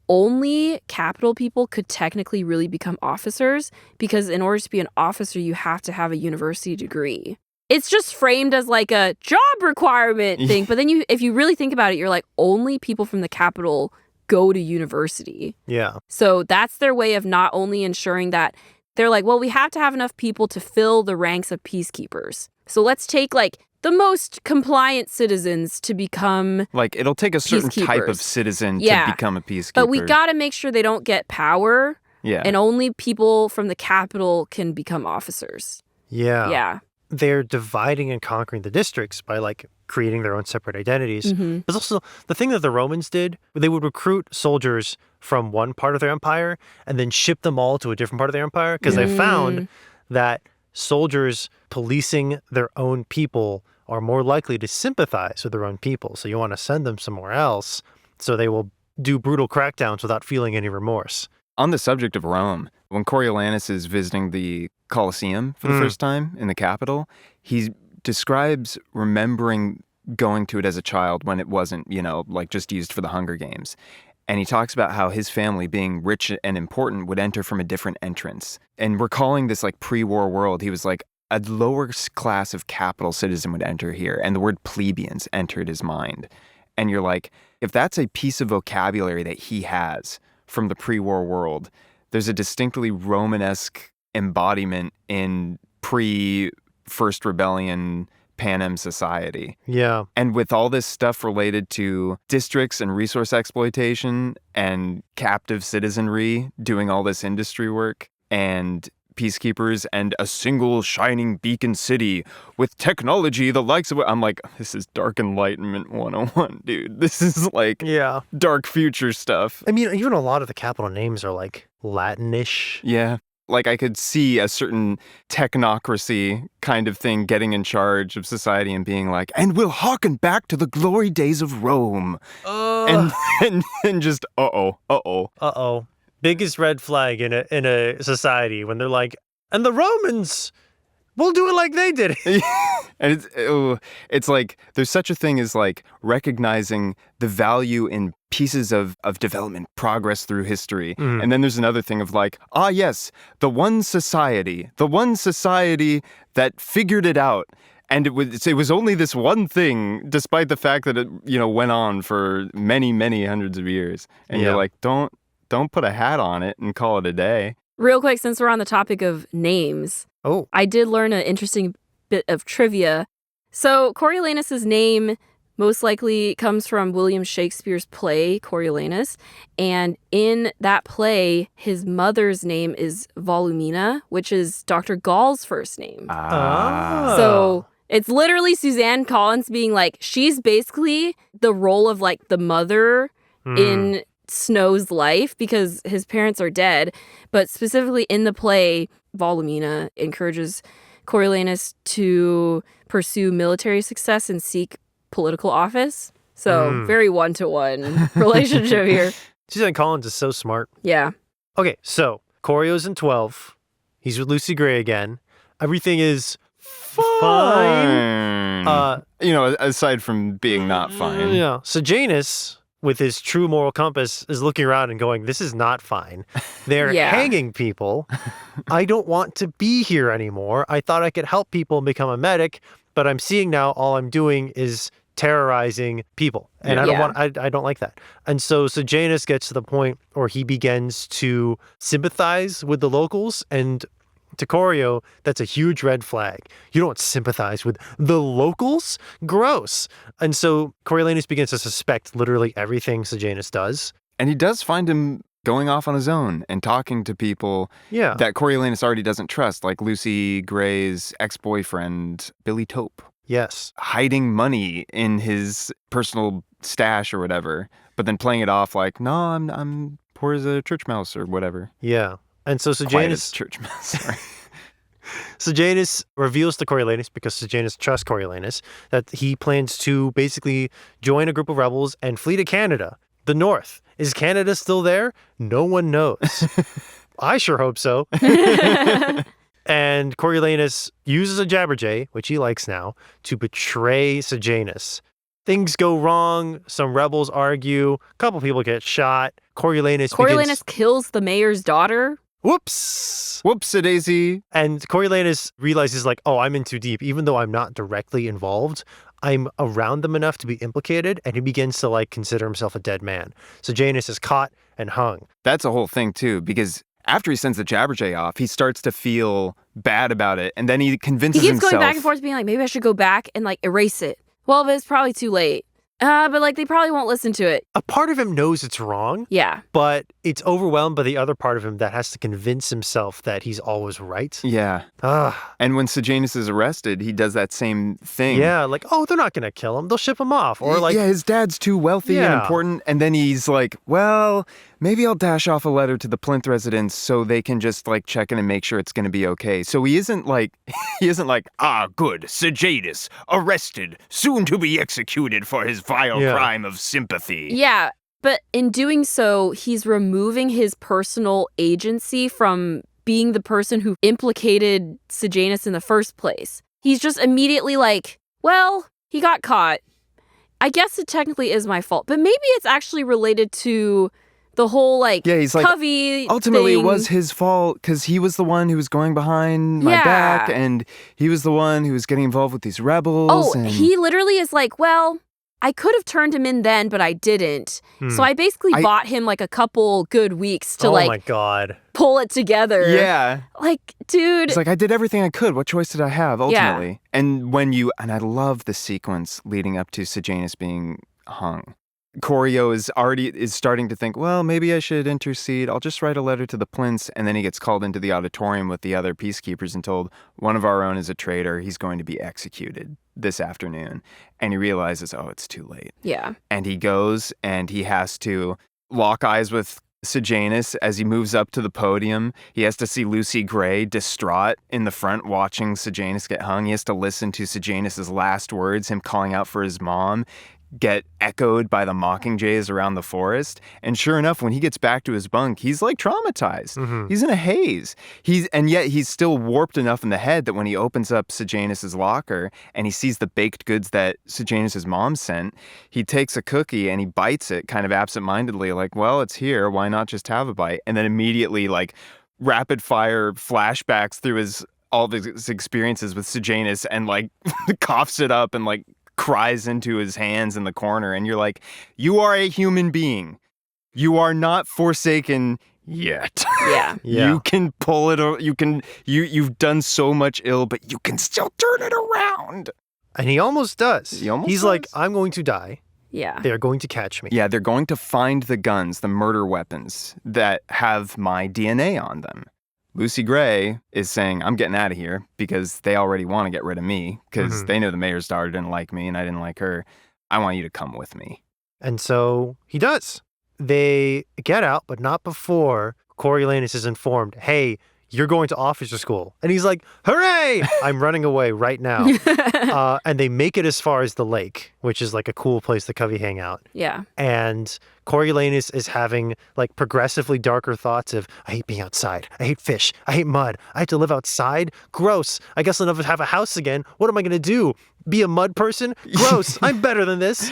only capital people could technically really become officers, because in order to be an officer, you have to have a university degree. It's just framed as like a job requirement thing. But then if you really think about it, you're like, only people from the capital go to university. Yeah. So that's their way of not only ensuring that they're like, well, we have to have enough people to fill the ranks of peacekeepers. So let's take like the most compliant citizens to become Like, it'll take a certain type of peacekeepers. citizen Yeah. to become a peacekeeper. But we got to make sure they don't get power. Yeah. And only people from the capital can become officers. Yeah. Yeah. They're dividing and conquering the districts by like creating their own separate identities. But also the thing that the Romans did, they would recruit soldiers from one part of their empire and then ship them all to a different part of their empire, because they found that soldiers policing their own people are more likely to sympathize with their own people. So you want to send them somewhere else so they will do brutal crackdowns without feeling any remorse. On the subject of Rome, when Coriolanus is visiting the Colosseum for the first time in the capital, he describes remembering going to it as a child when it wasn't, like just used for the Hunger Games. And he talks about how his family, being rich and important, would enter from a different entrance. And recalling this like pre-war world, he was like, a lower class of capital citizen would enter here. And the word plebeians entered his mind. And you're like, if that's a piece of vocabulary that he has from the pre-war world, there's a distinctly Romanesque embodiment in pre-First Rebellion Panem society. Yeah. And with all this stuff related to districts and resource exploitation and captive citizenry doing all this industry work and peacekeepers and a single shining beacon city with technology the likes of it, I'm like, this is Dark Enlightenment 101, dude. This is like dark future stuff. I mean, even a lot of the capital names are like Latinish. Yeah. Like, I could see a certain technocracy kind of thing getting in charge of society and being like, and we'll hearken back to the glory days of Rome. And just, uh-oh. Biggest red flag in a society when they're like, and the Romans, we'll do it like they did it. And it's like, there's such a thing as like recognizing the value in pieces of development, progress through history. And then there's another thing of like, yes, the one society that figured it out. And it was only this one thing, despite the fact that it, went on for many, many hundreds of years. And you're like, don't put a hat on it and call it a day. Real quick, since we're on the topic of names, I did learn an interesting bit of trivia. So Coriolanus's name most likely comes from William Shakespeare's play, Coriolanus. And in that play, his mother's name is Volumina, which is Dr. Gaul's first name. So it's literally Suzanne Collins being like, she's basically the role of like the mother in Snow's life because his parents are dead. But specifically in the play, Volumina encourages Coriolanus to pursue military success and seek political office. So very one-to-one relationship here. Suzanne Collins is so smart. Yeah. Okay, so Corio's in 12. He's with Lucy Gray again. Everything is fine. Aside from being not fine. Yeah. Sejanus, with his true moral compass, is looking around and going, this is not fine. They're hanging people. I don't want to be here anymore. I thought I could help people and become a medic, but I'm seeing now all I'm doing is terrorizing people. And I don't like that. And so Sejanus gets to the point where he begins to sympathize with the locals, and to Corio, that's a huge red flag. You don't sympathize with the locals? Gross. And so Coriolanus begins to suspect literally everything Sejanus does. And he does find him going off on his own and talking to people that Coriolanus already doesn't trust, like Lucy Gray's ex-boyfriend, Billy Tope. Yes. Hiding money in his personal stash or whatever, but then playing it off like, no, I'm poor as a church mouse or whatever. Yeah. And so Sejanus... church mouse, sorry. Sejanus reveals to Coriolanus, because Sejanus trusts Coriolanus, that he plans to basically join a group of rebels and flee to Canada, the North. Is Canada still there? No one knows. I sure hope so. And Coriolanus uses a jabberjay, which he likes now, to betray Sejanus. Things go wrong. Some rebels argue. A couple people get shot. Coriolanus kills the mayor's daughter. Whoops. Whoops-a-daisy. And Coriolanus realizes, like, oh, I'm in too deep. Even though I'm not directly involved, I'm around them enough to be implicated, and he begins to, like, consider himself a dead man. So Sejanus is caught and hung. That's a whole thing, too, because after he sends the jabberjay off, he starts to feel bad about it, and then he convinces himself... He keeps going back and forth, being like, maybe I should go back and, like, erase it. Well, but it's probably too late. But, like, they probably won't listen to it. A part of him knows it's wrong. Yeah. But it's overwhelmed by the other part of him that has to convince himself that he's always right. Yeah. And when Sejanus is arrested, he does that same thing. Yeah, like, oh, they're not going to kill him. They'll ship him off. Or, like... Yeah, his dad's too wealthy and important. And then he's like, well, maybe I'll dash off a letter to the Plinth residents so they can just, like, check in and make sure it's going to be okay. So he isn't like, good, Sejanus, arrested, soon to be executed for his vile crime of sympathy. Yeah, but in doing so, he's removing his personal agency from being the person who implicated Sejanus in the first place. He's just immediately like, well, he got caught. I guess it technically is my fault, but maybe it's actually related to the whole, he's like, Covey ultimately thing. It was his fault because he was the one who was going behind my back, and he was the one who was getting involved with these rebels. Oh, he literally is like, well, I could have turned him in then, but I didn't. So I basically bought him like a couple good weeks to my God, pull it together. Yeah. Like, dude. It's like, I did everything I could. What choice did I have ultimately? Yeah. And I love the sequence leading up to Sejanus being hung. Corio is starting to think, well, maybe I should intercede. I'll just write a letter to the Plinths. And then he gets called into the auditorium with the other peacekeepers and told, one of our own is a traitor. He's going to be executed this afternoon. And he realizes, oh, it's too late. Yeah. And he goes and he has to lock eyes with Sejanus as he moves up to the podium. He has to see Lucy Gray distraught in the front watching Sejanus get hung. He has to listen to Sejanus's last words, him calling out for his mom, get echoed by the mockingjays around the forest. And sure enough, when he gets back to his bunk, he's like traumatized. Mm-hmm. He's in a haze. And yet he's still warped enough in the head that when he opens up Sejanus's locker and he sees the baked goods that Sejanus's mom sent, he takes a cookie and he bites it kind of absentmindedly, like, well, it's here. Why not just have a bite? And then immediately, like, rapid fire flashbacks through all of his experiences with Sejanus and, like, coughs it up and, like, cries into his hands in the corner. And you're like, you are a human being. You are not forsaken yet. Yeah. You can pull it, or you've done so much ill, but you can still turn it around. And he almost does. He's like, I'm going to die. Yeah. They're going to catch me. Yeah, they're going to find the guns, the murder weapons that have my DNA on them. Lucy Gray is saying, I'm getting out of here because they already want to get rid of me because they know the mayor's daughter didn't like me and I didn't like her. I want you to come with me. And so he does. they get out, but not before Coriolanus is informed, hey, you're going to officer school. And he's like, hooray! I'm running away right now. And they make it as far as the lake, which is like a cool place to Covey hang out. Yeah. And Coriolanus is having like progressively darker thoughts of, I hate being outside. I hate fish. I hate mud. I have to live outside? Gross. I guess I'll never have a house again. What am I going to do? Be a mud person? Gross. I'm better than this.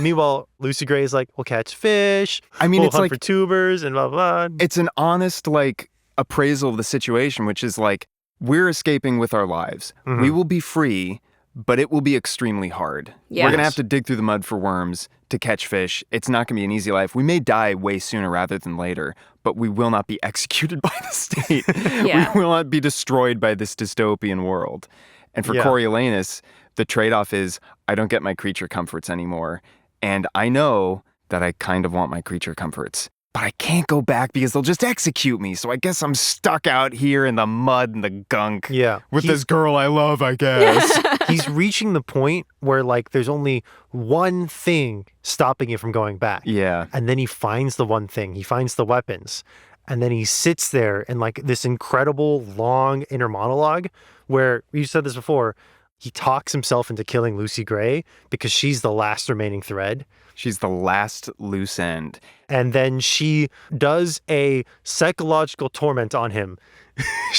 Meanwhile, Lucy Gray is like, we'll catch fish. We'll it's hunt like for tubers and blah, blah, blah. It's an honest, like, appraisal of the situation, which is like, we're escaping with our lives. Mm-hmm. We will be free, but it will be extremely hard. Yes. We're going to have to dig through the mud for worms to catch fish. It's not going to be an easy life. We may die way sooner rather than later, but we will not be executed by the state. Yeah. We will not be destroyed by this dystopian world. And for Coriolanus, the trade-off is, I don't get my creature comforts anymore. And I know that I kind of want my creature comforts. But I can't go back because they'll just execute me. So I guess I'm stuck out here in the mud and the gunk. Yeah. With this girl I love, I guess. He's reaching the point where like there's only one thing stopping you from going back. Yeah. And then he finds the one thing. He finds the weapons. And then he sits there in like this incredible long inner monologue where, you said this before, he talks himself into killing Lucy Gray because she's the last remaining thread. She's the last loose end. And then she does a psychological torment on him.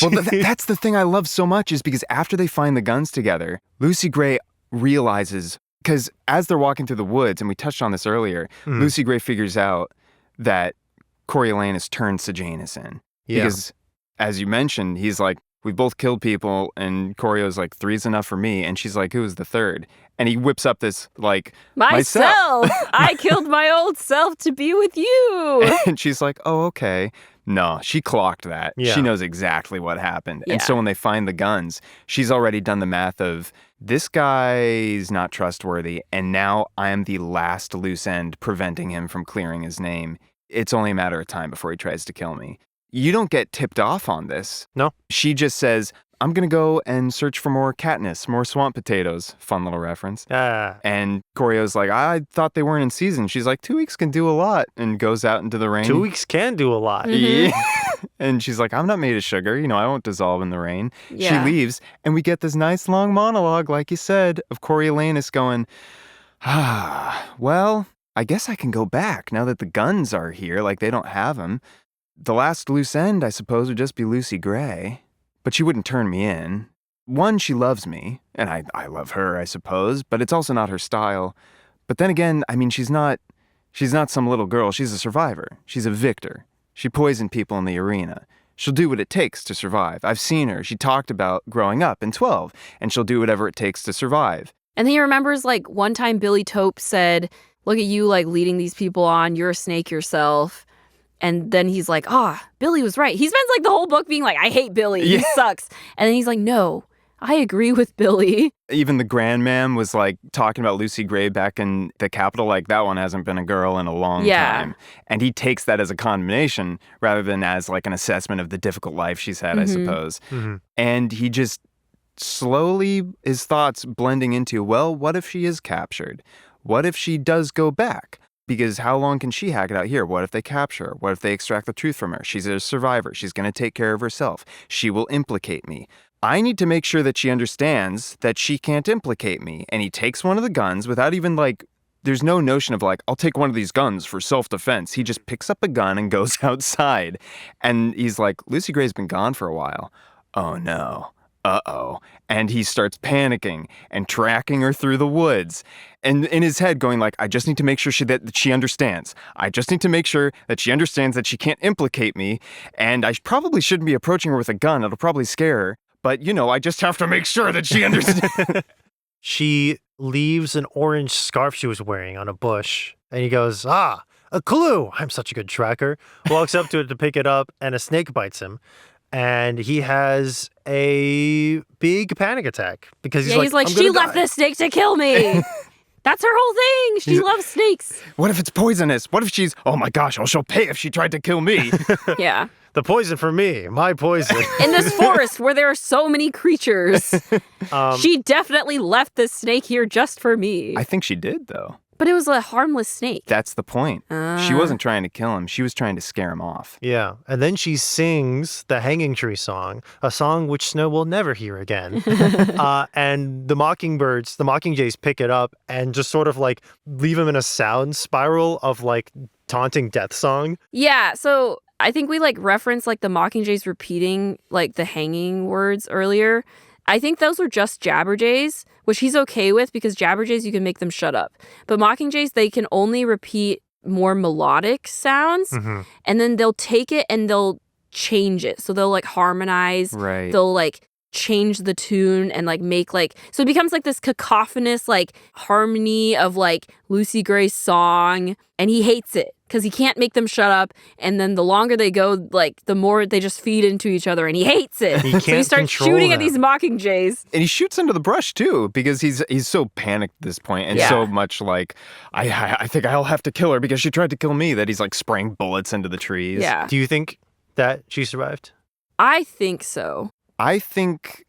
Well, that's the thing I love so much is because after they find the guns together, Lucy Gray realizes, because as they're walking through the woods, and we touched on this earlier, Lucy Gray figures out that Coriolanus turned Sejanus in. Yeah. Because, as you mentioned, he's like, we both killed people, and Corio's like, 3's enough for me. And she's like, who is the third? And he whips up this, like, myself. I killed my old self to be with you. And she's like, oh, okay. No, she clocked that. Yeah. She knows exactly what happened. Yeah. And so when they find the guns, she's already done the math of, this guy's not trustworthy, and now I am the last loose end preventing him from clearing his name. It's only a matter of time before he tries to kill me. You don't get tipped off on this. No. She just says, I'm going to go and search for more Katniss, more swamp potatoes. Fun little reference. And Corio's like, I thought they weren't in season. She's like, 2 weeks can do a lot, and goes out into the rain. 2 weeks can do a lot. Yeah. And she's like, I'm not made of sugar. You know, I won't dissolve in the rain. Yeah. She leaves, and we get this nice long monologue, like you said, of Coriolanus going, well, I guess I can go back now that the guns are here, like they don't have them. The last loose end, I suppose, would just be Lucy Gray. But she wouldn't turn me in. One, she loves me, and I love her, I suppose, but it's also not her style. But then again, I mean, she's not some little girl. She's a survivor. She's a victor. She poisoned people in the arena. She'll do what it takes to survive. I've seen her. She talked about growing up in 12, and she'll do whatever it takes to survive. And then he remembers, like, one time Billy Tope said, look at you, like, leading these people on. You're a snake yourself. And then he's like, Billy was right. He spends, like, the whole book being like, I hate Billy. He sucks. And then he's like, no, I agree with Billy. Even the Grandmam was, like, talking about Lucy Gray back in the Capitol, like, that one hasn't been a girl in a long time. And he takes that as a condemnation rather than as, like, an assessment of the difficult life she's had, I suppose. And he just slowly, his thoughts blending into, well, what if she is captured? What if she does go back? Because how long can she hack it out here? What if they capture her? What if they extract the truth from her? She's a survivor. She's going to take care of herself. She will implicate me. I need to make sure that she understands that she can't implicate me. And he takes one of the guns without even, like, there's no notion of, like, I'll take one of these guns for self-defense. He just picks up a gun and goes outside. And he's like, Lucy Gray's been gone for a while. Oh, no. Uh-oh. And he starts panicking and tracking her through the woods. And in his head going like, I just need to make sure that she understands. I just need to make sure that she understands that she can't implicate me. And I probably shouldn't be approaching her with a gun. It'll probably scare her. But, you know, I just have to make sure that she understands. She leaves an orange scarf she was wearing on a bush. And he goes, a clue. I'm such a good tracker. Walks up to it to pick it up, and a snake bites him. And he has a big panic attack because he's like, she left this snake to kill me. That's her whole thing. She loves snakes. What if it's poisonous? What if she's, oh my gosh, she'll pay if she tried to kill me. Yeah. The poison for me, my poison. In this forest where there are so many creatures, she definitely left this snake here just for me. I think she did, though. But it was a harmless snake. That's the point. She wasn't trying to kill him. She was trying to scare him off. Yeah. And then she sings the Hanging Tree song, a song which Snow will never hear again. And the mockingbirds, the mockingjays pick it up and just sort of like leave him in a sound spiral of like taunting death song. Yeah. So I think we like referenced like the mockingjays repeating like the hanging words earlier. I think those were just jabberjays, which he's okay with because jabberjays, you can make them shut up. But mockingjays, they can only repeat more melodic sounds. And then they'll take it and they'll change it. So they'll like harmonize. Right. They'll like change the tune and like make like, so it becomes like this cacophonous like harmony of like Lucy Gray's song. And he hates it because he can't make them shut up. And then the longer they go, like the more they just feed into each other and he hates it. He can't so he starts shooting at these mockingjays. And he shoots into the brush too because he's so panicked at this point and so much like, I think I'll have to kill her because she tried to kill me, that he's like spraying bullets into the trees. Yeah. Do you think that she survived? I think so. I think,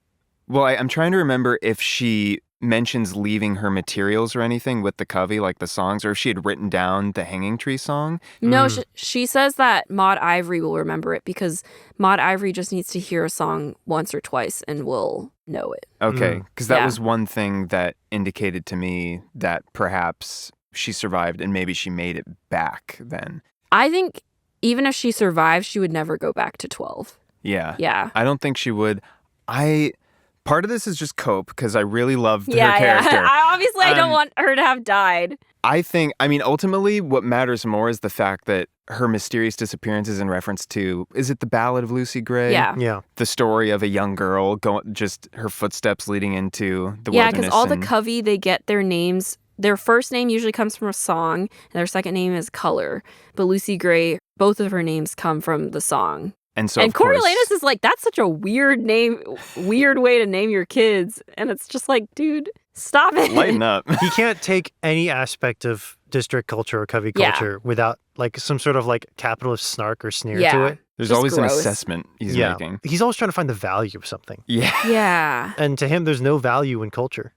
well, I'm trying to remember if she mentions leaving her materials or anything with the Covey, like the songs, or if she had written down the Hanging Tree song. No, she says that Maud Ivory will remember it because Maud Ivory just needs to hear a song once or twice and will know it. Okay, because that was one thing that indicated to me that perhaps she survived and maybe she made it back then. I think even if she survived, she would never go back to 12. Yeah. Yeah. I don't think she would. Part of this is just cope because I really loved her character. Yeah. I don't want her to have died. I mean, ultimately, what matters more is the fact that her mysterious disappearance is in reference to, is it the Ballad of Lucy Gray? Yeah. Yeah. The story of a young girl, just her footsteps leading into the wilderness. Yeah, because all the Covey, they get their names. Their first name usually comes from a song, and their second name is color. But Lucy Gray, both of her names come from the song. And so, Coriolanus is like, that's such a weird name, weird way to name your kids. And it's just like, dude, stop it. Lighten up. He can't take any aspect of district culture or Covey culture without like some sort of like capitalist snark or sneer to it. There's just always gross. an assessment he's making. He's always trying to find the value of something. Yeah. Yeah. And to him, there's no value in culture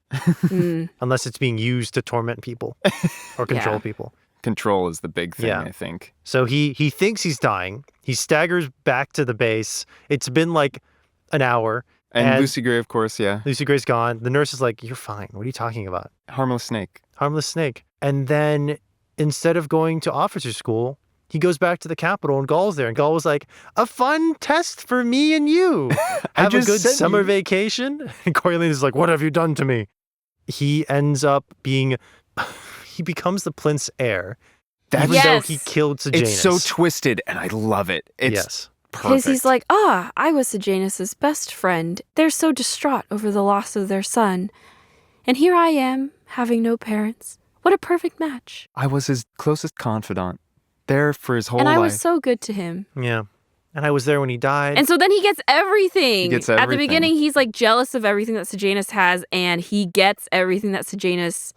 unless it's being used to torment people or control people. Control is the big thing, I think. So he thinks he's dying. He staggers back to the base. It's been like an hour. And Lucy Gray, of course, Lucy Gray's gone. The nurse is like, you're fine. What are you talking about? Harmless snake. Harmless snake. And then instead of going to officer school, he goes back to the Capitol and Gaul's there. And Gaul was like, a fun test for me and you. Have a good summer vacation. And Coriolanus is like, what have you done to me? He ends up being... He becomes the Plinth's heir, even though he killed Sejanus. It's so twisted, and I love it. It's perfect. Because he's like, I was Sejanus' best friend. They're so distraught over the loss of their son. And here I am, having no parents. What a perfect match. I was his closest confidant, there for his whole life. And I was so good to him. Yeah. And I was there when he died. And so then he gets everything. He gets everything. At the beginning, he's like jealous of everything that Sejanus has, and he gets everything that Sejanus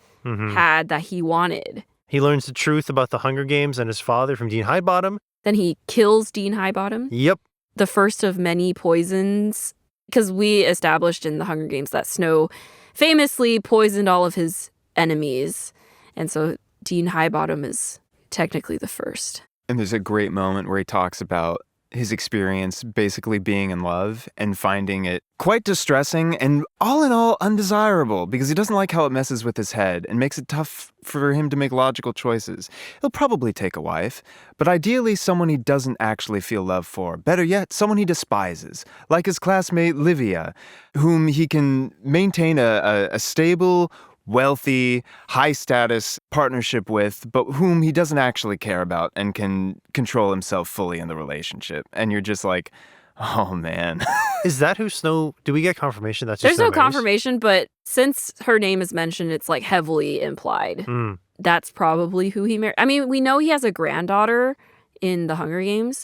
had that he wanted. He learns the truth about the Hunger Games and his father from Dean Highbottom. Then he kills Dean Highbottom. Yep. The first of many poisons. Because we established in the Hunger Games that Snow famously poisoned all of his enemies. And so Dean Highbottom is technically the first. And there's a great moment where he talks about his experience basically being in love and finding it quite distressing and all in all undesirable because he doesn't like how it messes with his head and makes it tough for him to make logical choices. He'll probably take a wife, but ideally someone he doesn't actually feel love for. Better yet, someone he despises, like his classmate Livia, whom he can maintain a stable, wealthy, high-status partnership with, but whom he doesn't actually care about and can control himself fully in the relationship. And you're just like, oh, man. Is that who Snow... Do we get confirmation that's who There's Snow no marries? confirmation, but since her name is mentioned, it's like heavily implied. That's probably who he married. I mean, we know he has a granddaughter in the Hunger Games.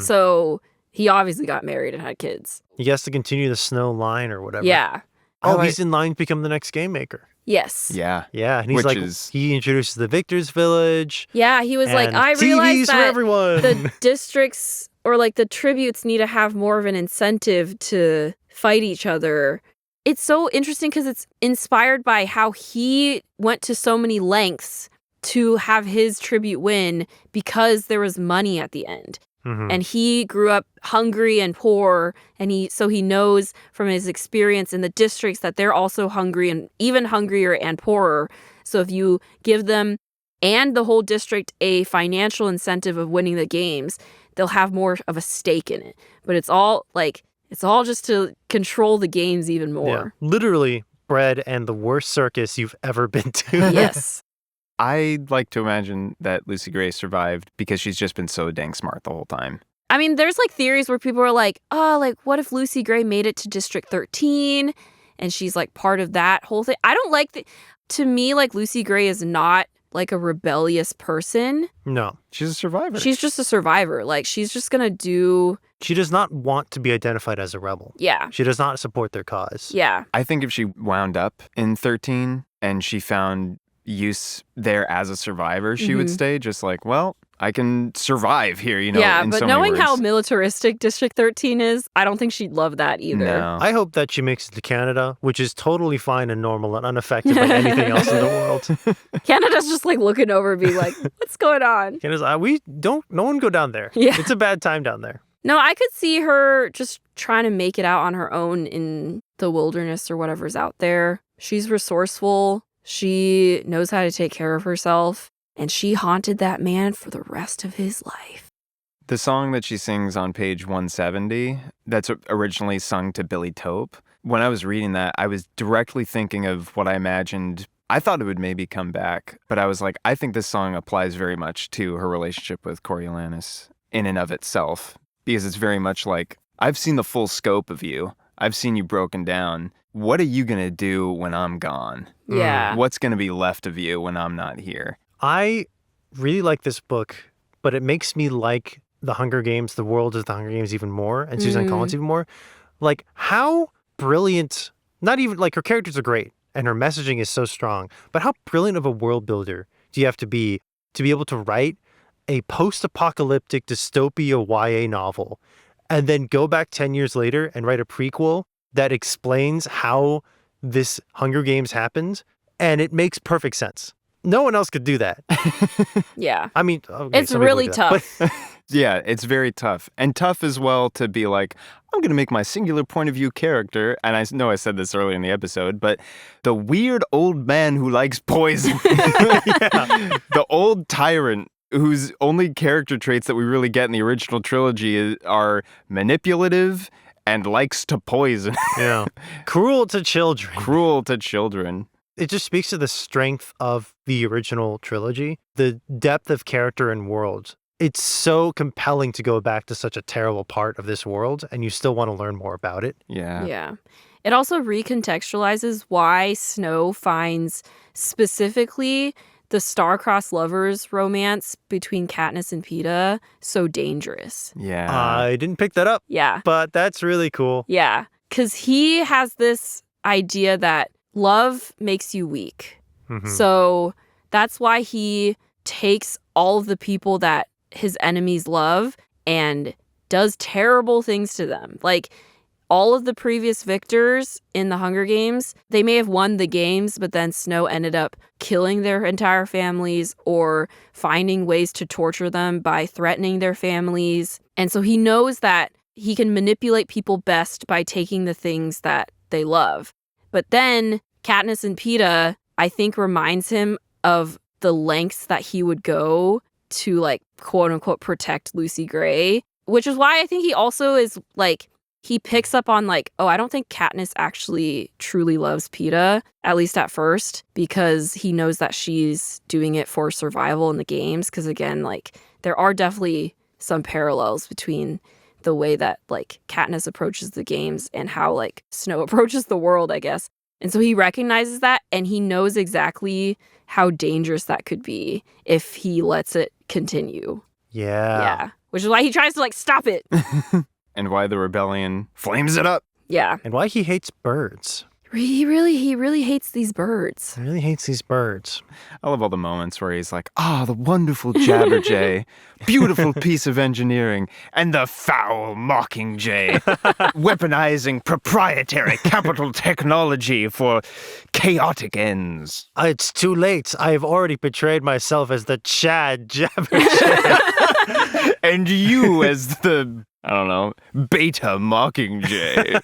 So he obviously got married and had kids. He has to continue the Snow line or whatever. Yeah. Oh, he's in line to become the next game maker. Yes. Yeah. Yeah, and he's he introduces the Victor's Village. Yeah, he was like, I TVs realized for that everyone. the districts or like the tributes need to have more of an incentive to fight each other. It's so interesting because it's inspired by how he went to so many lengths to have his tribute win because there was money at the end. And he grew up hungry and poor, and so he knows from his experience in the districts that they're also hungry and even hungrier and poorer. So if you give them and the whole district a financial incentive of winning the games, they'll have more of a stake in it. But it's all just to control the games even more. Yeah. Literally bred and the worst circus you've ever been to. Yes. I'd like to imagine that Lucy Gray survived because she's just been so dang smart the whole time. I mean, there's like theories where people are like, oh, like what if Lucy Gray made it to District 13 and she's like part of that whole thing? I don't like to me, like Lucy Gray is not like a rebellious person. No. She's a survivor. She's just a survivor. Like she's just going to do. She does not want to be identified as a rebel. Yeah. She does not support their cause. Yeah. I think if she wound up in 13 and she found use there as a survivor, she would stay just like, well, I can survive here, you know. Yeah, in but so many knowing words. how militaristic District 13 is, I don't think she'd love that either. No. I hope that she makes it to Canada, which is totally fine and normal and unaffected by anything else in the world. Canada's just like looking over being like, what's going on? Canada's, no one go down there. Yeah. It's a bad time down there. No, I could see her just trying to make it out on her own in the wilderness or whatever's out there. She's resourceful. She knows how to take care of herself. And she haunted that man for the rest of his life. The song that she sings on page 170, that's originally sung to Billy Tope. When I was reading that, I was directly thinking of what I imagined. I thought it would maybe come back, but I was like, I think this song applies very much to her relationship with Coriolanus in and of itself, because it's very much like, I've seen the full scope of you. I've seen you broken down. What are you going to do when I'm gone? Yeah. What's going to be left of you when I'm not here? I really like this book, but it makes me like The Hunger Games, the world of The Hunger Games even more, and Suzanne Collins even more. Like, how brilliant, not even, like, her characters are great, and her messaging is so strong, but how brilliant of a world builder do you have to be able to write a post-apocalyptic dystopia YA novel, and then go back 10 years later and write a prequel that explains how this Hunger Games happened, and it makes perfect sense. No one else could do that. Yeah. I mean, okay, It's really tough. Yeah, it's very tough. And tough as well to be like, I'm going to make my singular point of view character. And I know I said this earlier in the episode, but the weird old man who likes poison. The old tyrant whose only character traits that we really get in the original trilogy are manipulative and likes to poison. Yeah. Cruel to children. Cruel to children. It just speaks to the strength of the original trilogy, the depth of character and world. It's so compelling to go back to such a terrible part of this world, and you still want to learn more about it. Yeah. Yeah. It also recontextualizes why Snow finds specifically the star-crossed lovers romance between Katniss and Peeta so dangerous. Yeah. I didn't pick that up, Yeah. but that's really cool. Yeah. Because he has this idea that love makes you weak. So that's why he takes all of the people that his enemies love and does terrible things to them. Like all of the previous victors in the Hunger Games, they may have won the games, but then Snow ended up killing their entire families or finding ways to torture them by threatening their families. And so he knows that he can manipulate people best by taking the things that they love. But then Katniss and Peeta, I think, reminds him of the lengths that he would go to, like, quote unquote, protect Lucy Gray, which is why I think he also is like, he picks up on like, oh, I don't think Katniss actually truly loves Peeta, at least at first, because he knows that she's doing it for survival in the games. Because again, like, there are definitely some parallels between the way that like Katniss approaches the games and how like Snow approaches the world, I guess. And so he recognizes that, and he knows exactly how dangerous that could be if he lets it continue. Yeah. Which is why he tries to like stop it. And why the rebellion flames it up. Yeah. And why he hates birds. He He really hates these birds. He really hates these birds. I love all the moments where he's like, the wonderful jabberjay, beautiful piece of engineering, and the foul mockingjay, weaponizing proprietary capital technology for chaotic ends. It's too late. I have already portrayed myself as the Chad jabberjay. And you as the, I don't know, beta mockingjay.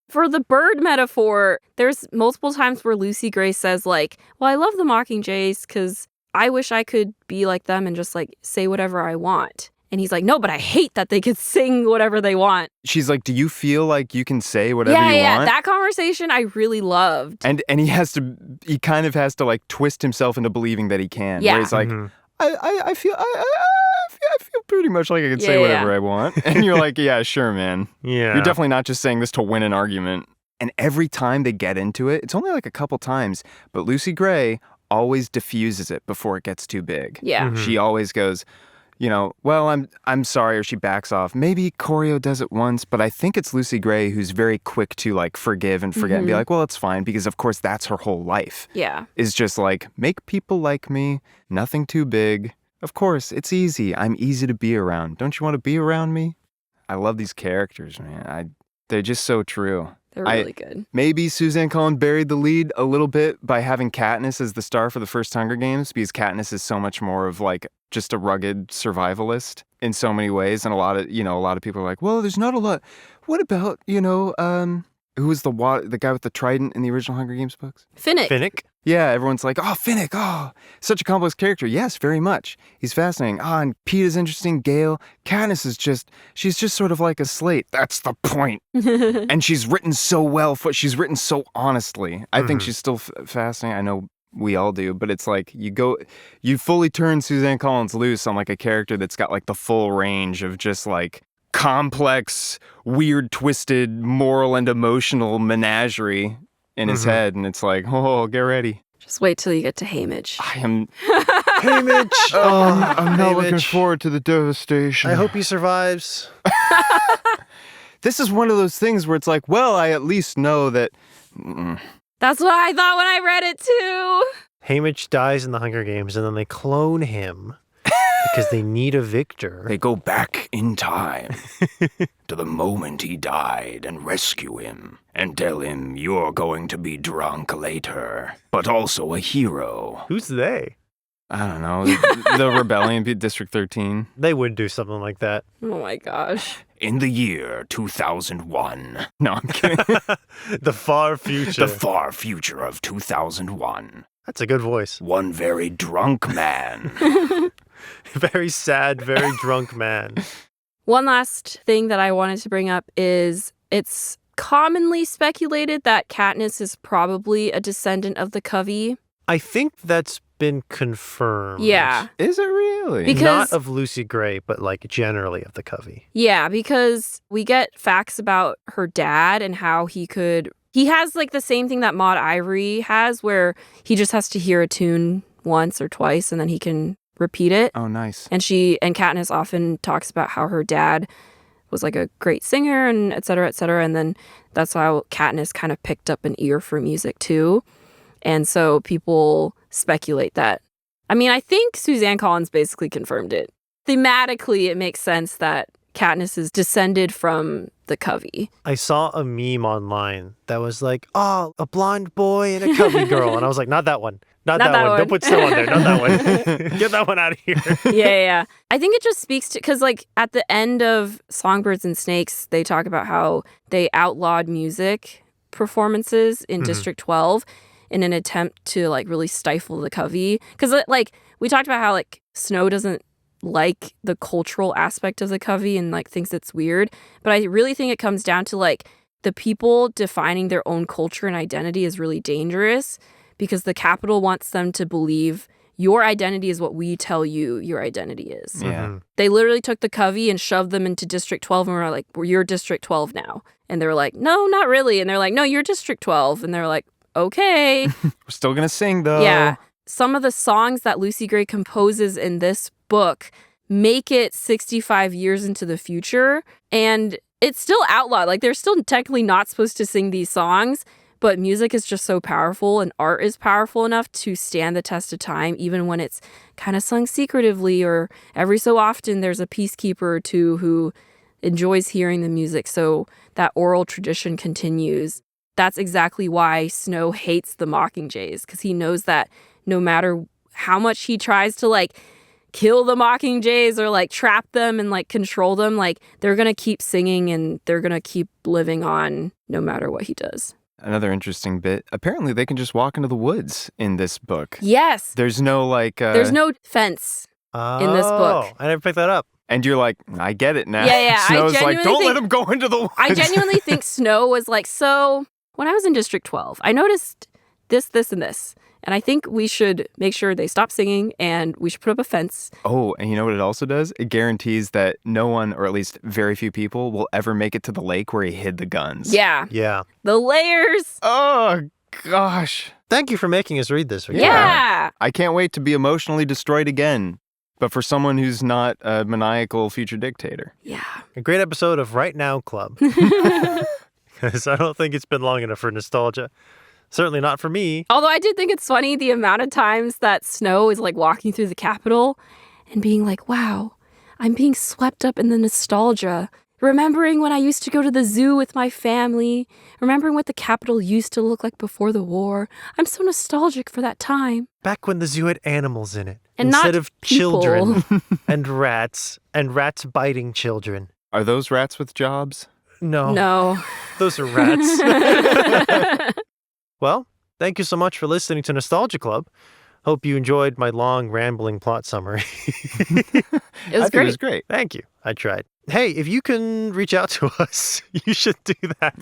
For the bird metaphor, there's multiple times where Lucy Gray says, like, well, I love the mockingjays because I wish I could be like them and just, like, say whatever I want. And he's like, no, but I hate that they could sing whatever they want. She's like, do you feel like you can say whatever you want? Yeah, that conversation I really loved. And he kind of has to, like, twist himself into believing that he can. Yeah. Where he's like, I feel pretty much like I can say whatever I want. And you're like, yeah, sure, man. Yeah. You're definitely not just saying this to win an argument. And every time they get into it, it's only like a couple times, but Lucy Gray always diffuses it before it gets too big. Yeah. She always goes, well, I'm sorry, or she backs off. Maybe Corio does it once, but I think it's Lucy Gray who's very quick to, like, forgive and forget and be like, well, it's fine, because of course that's her whole life. Yeah. Is just like, make people like me, nothing too big. Of course, it's easy. I'm easy to be around. Don't you want to be around me? I love these characters, man. They're just so true. They're really good. Maybe Suzanne Collins buried the lead a little bit by having Katniss as the star for the first Hunger Games, because Katniss is so much more of, like, just a rugged survivalist in so many ways. And a lot of people are like, well, there's not a lot. What about, who was the guy with the trident in the original Hunger Games books? Finnick? Yeah, everyone's like, Finnick, such a complex character. Yes, very much. He's fascinating. And Pete is interesting. Gail. Katniss is she's just sort of like a slate. That's the point. And she's written so well. She's written so honestly. I think she's still fascinating. I know we all do, but it's like you fully turn Suzanne Collins loose on, like, a character that's got, like, the full range of just, like, complex, weird, twisted, moral and emotional menagerie in his head, and it's like, get ready. Just wait till you get to Haymitch. I am... Haymitch! I'm not looking forward to the devastation. I hope he survives. This is one of those things where it's like, well, I at least know that... That's what I thought when I read it, too. Haymitch dies in the Hunger Games, and then they clone him. Because they need a victor. They go back in time to the moment he died and rescue him and tell him you're going to be drunk later, but also a hero. Who's they? I don't know. The Rebellion, District 13. They would do something like that. Oh my gosh. In the year 2001. No, I'm kidding. The far future. The far future of 2001. That's a good voice. One very drunk man. Very sad, very drunk man. One last thing that I wanted to bring up is it's commonly speculated that Katniss is probably a descendant of the Covey. I think that's been confirmed. Yeah. Is it really? Because, not of Lucy Gray, but, like, generally of the Covey. Yeah, because we get facts about her dad and how he has, like, the same thing that Maude Ivory has, where he just has to hear a tune once or twice and then he can repeat it. Oh, nice. And Katniss often talks about how her dad was, like, a great singer and et cetera, and then that's how Katniss kind of picked up an ear for music too. And so people speculate that. I mean, I think Suzanne Collins basically confirmed it. Thematically, it makes sense that Katniss is descended from the Covey. I saw a meme online that was like, a blonde boy and a Covey girl. And I was like, not that one. Not that one. Don't put Snow on there. Not that one. Get that one out of here. Yeah. I think it just speaks to, because, like, at the end of Songbirds and Snakes, they talk about how they outlawed music performances in District 12 in an attempt to, like, really stifle the Covey. Because, like, we talked about how, like, Snow doesn't like the cultural aspect of the Covey and, like, thinks it's weird. But I really think it comes down to, like, the people defining their own culture and identity is really dangerous, because the Capitol wants them to believe your identity is what we tell you your identity is. Yeah. They literally took the Covey and shoved them into District 12 and were like, well, you're District 12 now. And they were like, no, not really. And they're like, no, you're District 12. And they're like, okay. We're still going to sing, though. Yeah. Some of the songs that Lucy Gray composes in this book make it 65 years into the future. And it's still outlawed. Like, they're still technically not supposed to sing these songs. But music is just so powerful, and art is powerful enough to stand the test of time, even when it's kind of sung secretively, or every so often there's a peacekeeper or two who enjoys hearing the music. So that oral tradition continues. That's exactly why Snow hates the mockingjays, because he knows that no matter how much he tries to like kill the mockingjays or like trap them and like control them, like they're going to keep singing and they're going to keep living on no matter what he does. Another interesting bit. Apparently, they can just walk into the woods in this book. Yes. There's no like. There's no fence in this book. I never picked that up. And you're like, I get it now. Yeah. Snow's like, don't let him go into the woods. I genuinely think Snow was like, so when I was in District 12, I noticed this, and this. And I think we should make sure they stop singing and we should put up a fence. Oh, and you know what it also does? It guarantees that no one, or at least very few people, will ever make it to the lake where he hid the guns. Yeah. Yeah. The layers. Oh, gosh. Thank you for making us read this, Victoria. Yeah. I can't wait to be emotionally destroyed again. But for someone who's not a maniacal future dictator. Yeah. A great episode of Right Now Club. Because I don't think it's been long enough for nostalgia. Certainly not for me. Although I did think it's funny the amount of times that Snow is like walking through the Capitol and being like, wow, I'm being swept up in the nostalgia. Remembering when I used to go to the zoo with my family. Remembering what the Capitol used to look like before the war. I'm so nostalgic for that time. Back when the zoo had animals in it. And instead not of people. children and rats biting children. Are those rats with jobs? No. Those are rats. Well, thank you so much for listening to Nostalgia Club. Hope you enjoyed my long, rambling plot summary. It was great. It was great. Thank you. I tried. Hey, if you can reach out to us, you should do that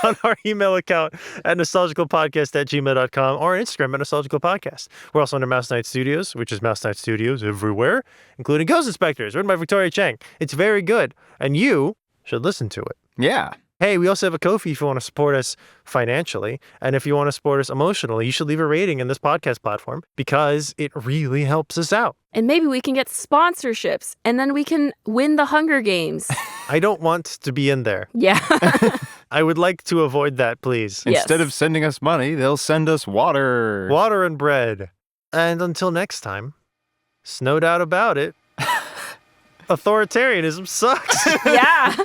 on our email account at nostalgicalpodcast@gmail.com or on Instagram at nostalgicalpodcast. We're also under Mouse Knight Studios, which is Mouse Knight Studios everywhere, including Ghost Inspectors, written by Victoria Cheng. It's very good, and you should listen to it. Yeah. Hey, we also have a Ko-fi if you want to support us financially. And if you want to support us emotionally, you should leave a rating in this podcast platform because it really helps us out. And maybe we can get sponsorships and then we can win the Hunger Games. I don't want to be in there. Yeah. I would like to avoid that, please. Yes. Instead of sending us money, they'll send us water. Water and bread. And until next time, no doubt about it, authoritarianism sucks. Yeah.